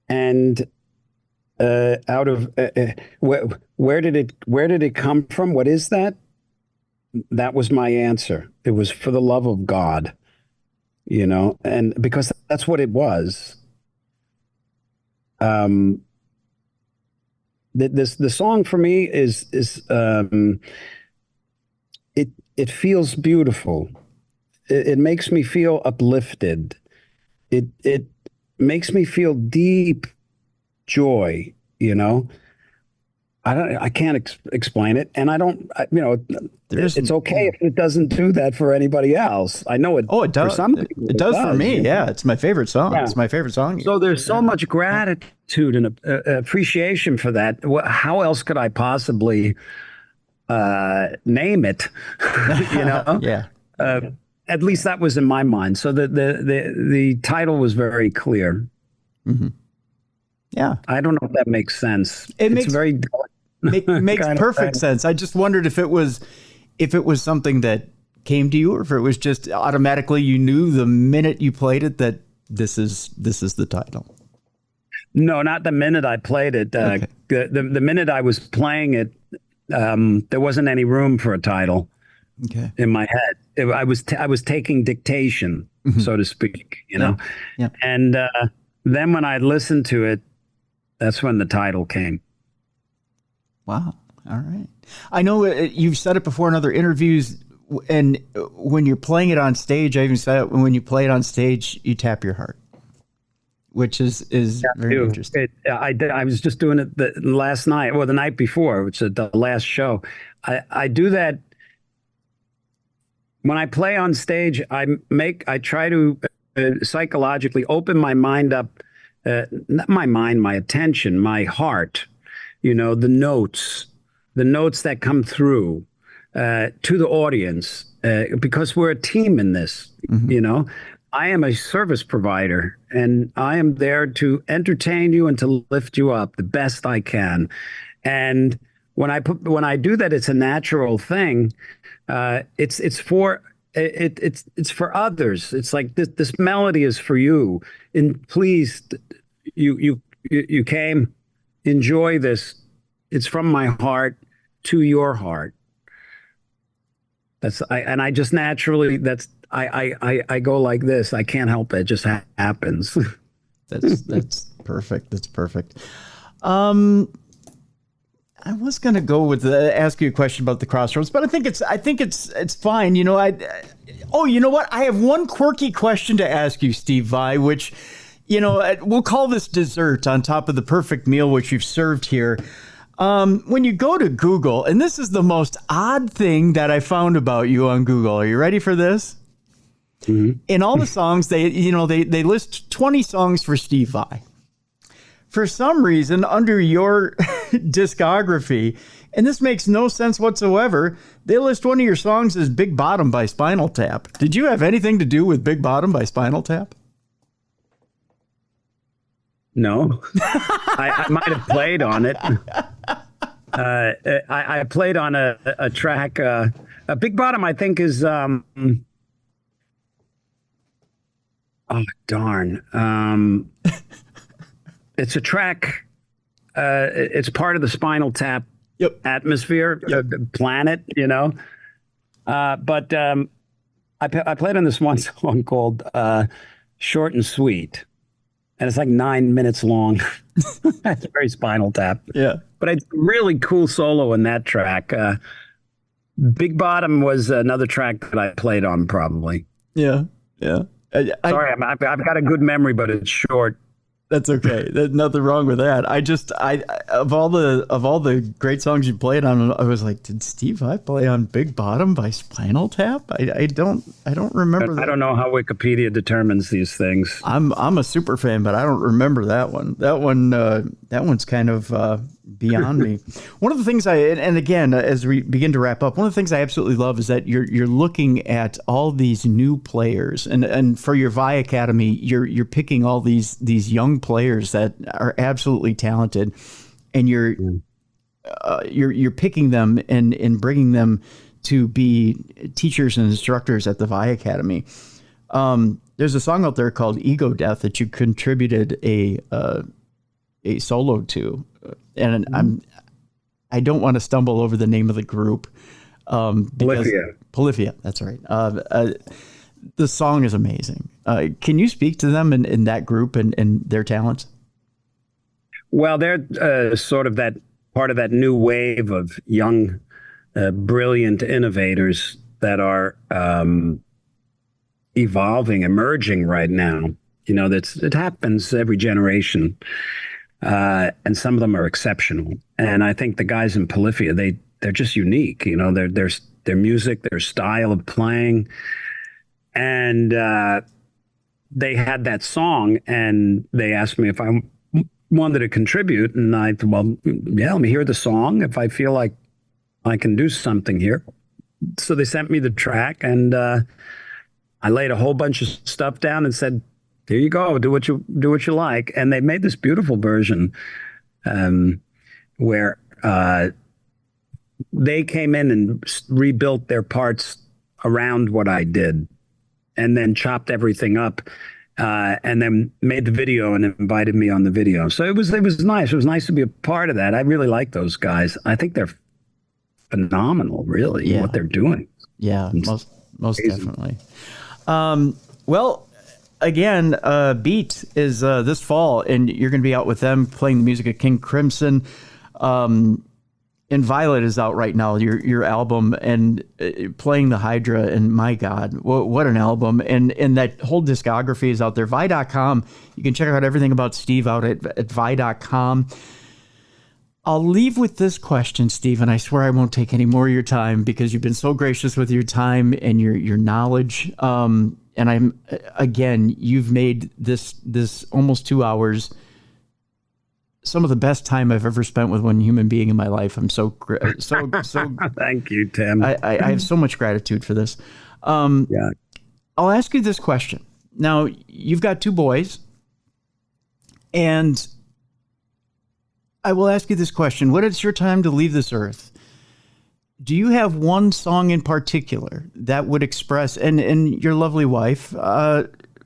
And out of where did it come from? What is that? That was my answer. It was for the love of God, and because that's what it was. The song for me is it feels beautiful. It makes me feel uplifted. It makes me feel deep joy. I can't explain it, and I don't. It's okay if it doesn't do that for anybody else. I know it. Oh, it does. For some people, it does for me. Yeah, it's my favorite song. Yeah. It's my favorite song. So there's so much gratitude and appreciation for that. How else could I possibly name it? Yeah. At least that was in my mind. So the title was very clear. Mm-hmm. Yeah. I don't know if that makes sense. Makes perfect sense. I just wondered if it was something that came to you, or if it was just automatically you knew the minute you played it that this is the title. No, not the minute I played it. Okay. The minute I was playing it, there wasn't any room for a title. Okay. In my head, I was taking dictation, mm-hmm. so to speak. Yeah. And then when I listened to it, that's when the title came. Wow. All right. I know you've said it before in other interviews, and when you're playing it on stage, I even said it, when you play it on stage, you tap your heart, which is very interesting. I was just doing it the night before, which is the last show. I do that when I play on stage. I try to psychologically open my mind up, not my mind, my attention, my heart. The notes that come through to the audience, because we're a team in this. Mm-hmm. I am a service provider, and I am there to entertain you and to lift you up the best I can. And when I do that, it's a natural thing. It's for others. It's like this melody is for you. And please, you came. Enjoy this. It's from my heart to your heart. I just naturally, I go like this. I can't help it. It just happens. That's perfect. That's perfect. I was going to go with ask you a question about the Crossroads, but I think it's fine. You know what? I have one quirky question to ask you, Steve Vai, which, we'll call this dessert on top of the perfect meal which you've served here. When you go to Google, and this is the most odd thing that I found about you on Google. Are you ready for this? Mm-hmm. In all the songs, they list 20 songs for Steve Vai. For some reason, under your discography, and this makes no sense whatsoever, they list one of your songs as Big Bottom by Spinal Tap. Did you have anything to do with Big Bottom by Spinal Tap? No, I might have played on it. I played on a track. A Big Bottom, I think, is oh darn. It's a track. It's part of the Spinal Tap atmosphere, planet. But I played on this one song called "Short and Sweet." And it's like 9 minutes long. It's very Spinal Tap. Yeah. But it's really cool solo in that track. Big Bottom was another track that I played on, probably. Yeah. Yeah. Sorry, I've got a good memory, but it's short. That's okay. There's nothing wrong with that. I of all the great songs you played on, I was like, did Steve Vai play on Big Bottom by Spinal Tap? I don't remember that. I don't know how Wikipedia determines these things. I'm a super fan, but I don't remember that one. That one's kind of beyond me. One of the things and again, as we begin to wrap up, one of the things I absolutely love is that you're looking at all these new players, and for your Vi Academy, you're picking all these young players that are absolutely talented, and you're picking them and bringing them to be teachers and instructors at the Vi Academy. There's a song out there called "Ego Death" that you contributed a solo to. And I don't want to stumble over the name of the group. Polyphia, that's right. The song is amazing. Can you speak to them in that group and their talents? Well, they're sort of that part of that new wave of young, brilliant innovators that are emerging right now. It happens every generation. And some of them are exceptional. And I think the guys in Polyphia, they're just unique. Their music, their style of playing. And they had that song, and they asked me if I wanted to contribute. And I said, well, yeah, let me hear the song if I feel like I can do something here. So they sent me the track, and I laid a whole bunch of stuff down and said, here you go. Do what you like. And they made this beautiful version where they came in and rebuilt their parts around what I did, and then chopped everything up, and then made the video and invited me on the video. So it was nice. It was nice to be a part of that. I really like those guys. I think they're phenomenal, really, what they're doing. Yeah, most definitely. Well. Again, Beat is this fall, and you're going to be out with them playing the music of King Crimson. And Violet is out right now, your album, and playing the Hydra. And my God, what an album! And that whole discography is out there. Vi.com. You can check out everything about Steve out at Vi.com. I'll leave with this question, Steve, and I swear I won't take any more of your time because you've been so gracious with your time and your knowledge. And you've made this almost 2 hours some of the best time I've ever spent with one human being in my life. I'm so. Thank you, Tim. I have so much gratitude for this. Yeah. I'll ask you this question. Now, you've got 2 boys, and I will ask you this question. When it's your time to leave this earth, do you have one song in particular that would express, and your lovely wife,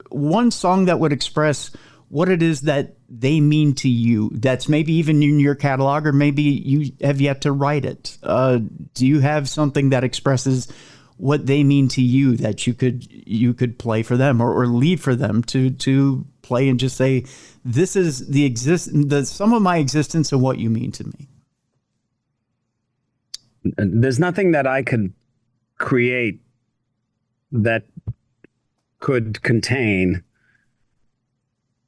one song that would express what it is that they mean to you, that's maybe even in your catalog, or maybe you have yet to write it? Do you have something that expresses what they mean to you that you could play for them or leave for them to play and just say, this is the sum of my existence and what you mean to me? There's nothing that I could create that could contain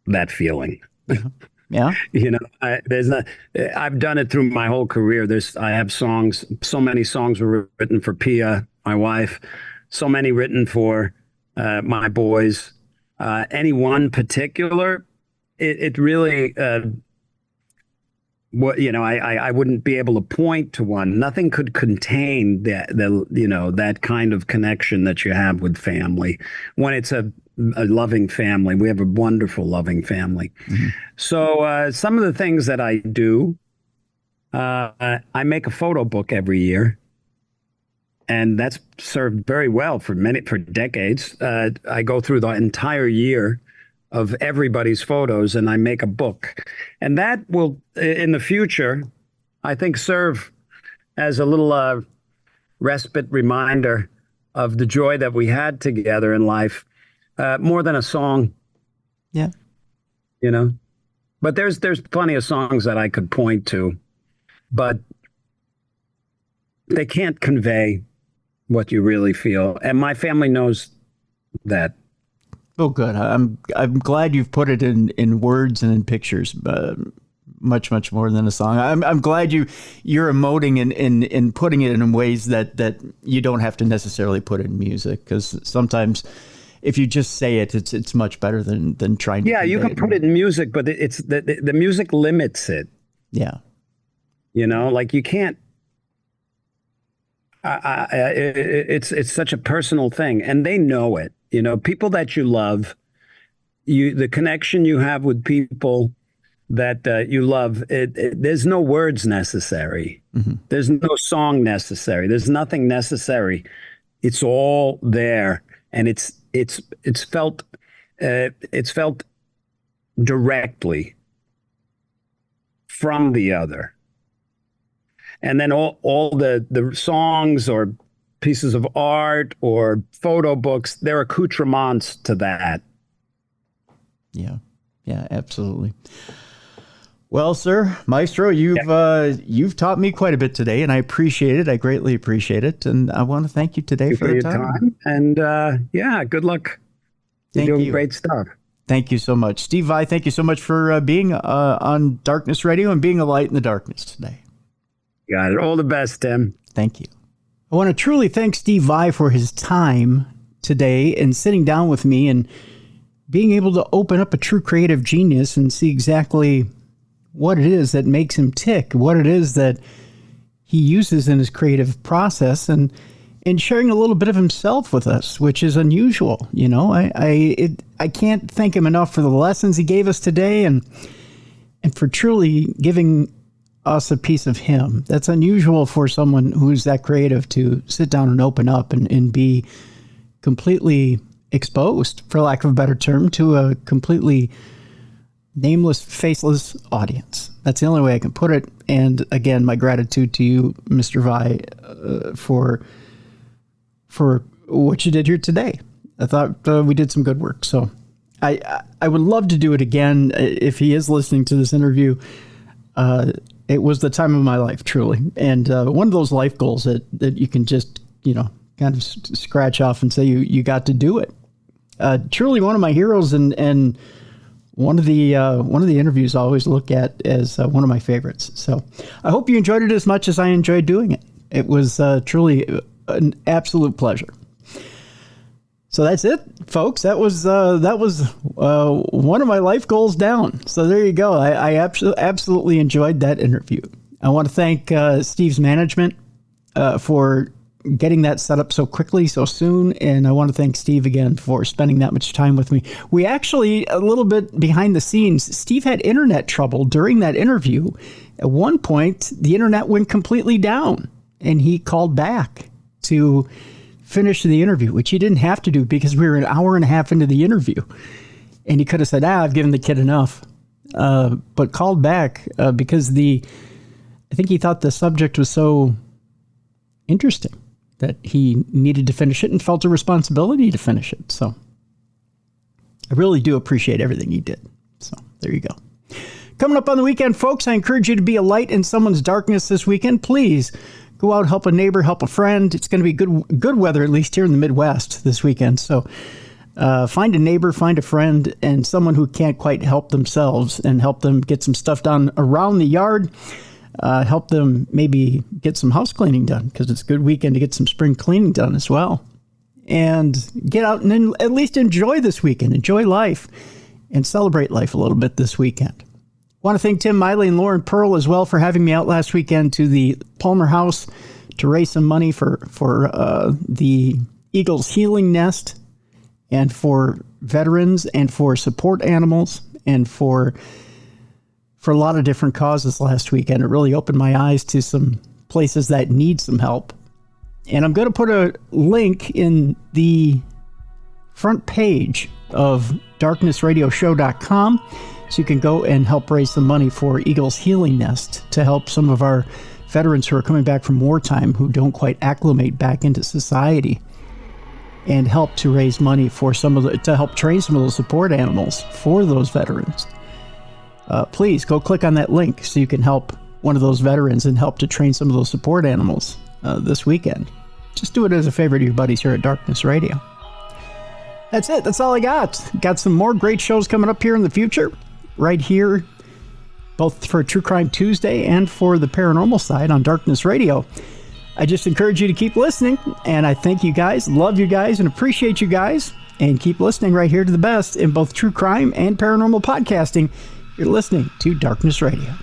that feeling. Yeah. I've done it through my whole career. I have songs, so many songs were written for Pia, my wife, so many written for my boys. Any one particular, it really, I wouldn't be able to point to one. Nothing could contain that kind of connection that you have with family when it's a loving family. We have a wonderful, loving family. Mm-hmm. So some of the things that I do, I make a photo book every year, and that's served very well for decades. I go through the entire year of everybody's photos, and I make a book. And that will, in the future, I think, serve as a little respite reminder of the joy that we had together in life, more than a song. Yeah. But there's plenty of songs that I could point to, but they can't convey what you really feel. And my family knows that. Oh, good. I'm glad you've put it in words and in pictures, much more than a song. I'm glad you're emoting and putting it in ways that you don't have to necessarily put in music, because sometimes if you just say it, it's much better than trying to. Yeah, you can put it in music, but it's the music limits it. Yeah. Like you can't. It's such a personal thing, and they know it. People that you love, the connection you have with people that you love. There's no words necessary. Mm-hmm. There's no song necessary. There's nothing necessary. It's all there, and it's felt. It's felt directly from the other. And then all the songs or pieces of art or photo books, they're accoutrements to that. Yeah, absolutely. Well, sir, Maestro, you've taught me quite a bit today, and I appreciate it. I greatly appreciate it, and I want to thank you today for your time. And good luck. You're doing great stuff. Thank you so much, Steve Vai. Thank you so much for being on Darkness Radio and being a light in the darkness today. Got it. All the best, Tim. Thank you. I want to truly thank Steve Vai for his time today and sitting down with me and being able to open up a true creative genius and see exactly what it is that makes him tick, what it is that he uses in his creative process, and sharing a little bit of himself with us, which is unusual. I can't thank him enough for the lessons he gave us today and for truly giving us a piece of him. That's unusual for someone who's that creative to sit down and open up and be completely exposed, for lack of a better term, to a completely nameless, faceless audience. That's the only way I can put it. And again, my gratitude to you, Mr. Vai, for what you did here today. I thought we did some good work. So I would love to do it again. If he is listening to this interview, it was the time of my life, truly. And one of those life goals that you can just, kind of scratch off and say you got to do it. Truly one of my heroes and one of the interviews I always look at as one of my favorites. So I hope you enjoyed it as much as I enjoyed doing it. It was truly an absolute pleasure. So that's it, folks. That was one of my life goals down. So there you go. I absolutely enjoyed that interview. I want to thank Steve's management for getting that set up so quickly, so soon. And I want to thank Steve again for spending that much time with me. We actually, a little bit behind the scenes, Steve had internet trouble during that interview. At one point, the internet went completely down, and he called back to finish the interview, which he didn't have to do because we were an hour and a half into the interview. And he could have said, I've given the kid enough. But called back because I think he thought the subject was so interesting that he needed to finish it and felt a responsibility to finish it. So I really do appreciate everything he did. So there you go. Coming up on the weekend, folks, I encourage you to be a light in someone's darkness this weekend. Please go out, help a neighbor, help a friend. It's going to be good weather, at least here in the Midwest this weekend. So find a neighbor, find a friend, and someone who can't quite help themselves, and help them get some stuff done around the yard. Help them maybe get some house cleaning done, because it's a good weekend to get some spring cleaning done as well. And get out and then at least enjoy this weekend. Enjoy life and celebrate life a little bit this weekend. Want to thank Tim Miley and Lauren Pearl as well for having me out last weekend to the Palmer House to raise some money for the Eagles Healing Nest, and for veterans, and for support animals, and for a lot of different causes last weekend. It really opened my eyes to some places that need some help. And I'm going to put a link in the front page of darknessradioshow.com so you can go and help raise some money for Eagles Healing Nest to help some of our veterans who are coming back from wartime who don't quite acclimate back into society, and help to raise money for to help train some of those support animals for those veterans. Please go click on that link so you can help one of those veterans and help to train some of those support animals this weekend. Just do it as a favor to your buddies here at Darkness Radio. That's it. That's all I got. Got some more great shows coming up here in the future, right here, both for True Crime Tuesday and for the paranormal side on Darkness Radio. I just encourage you to keep listening, and I thank you guys, love you guys, and appreciate you guys, and keep listening right here to the best in both true crime and paranormal podcasting. You're listening to Darkness Radio.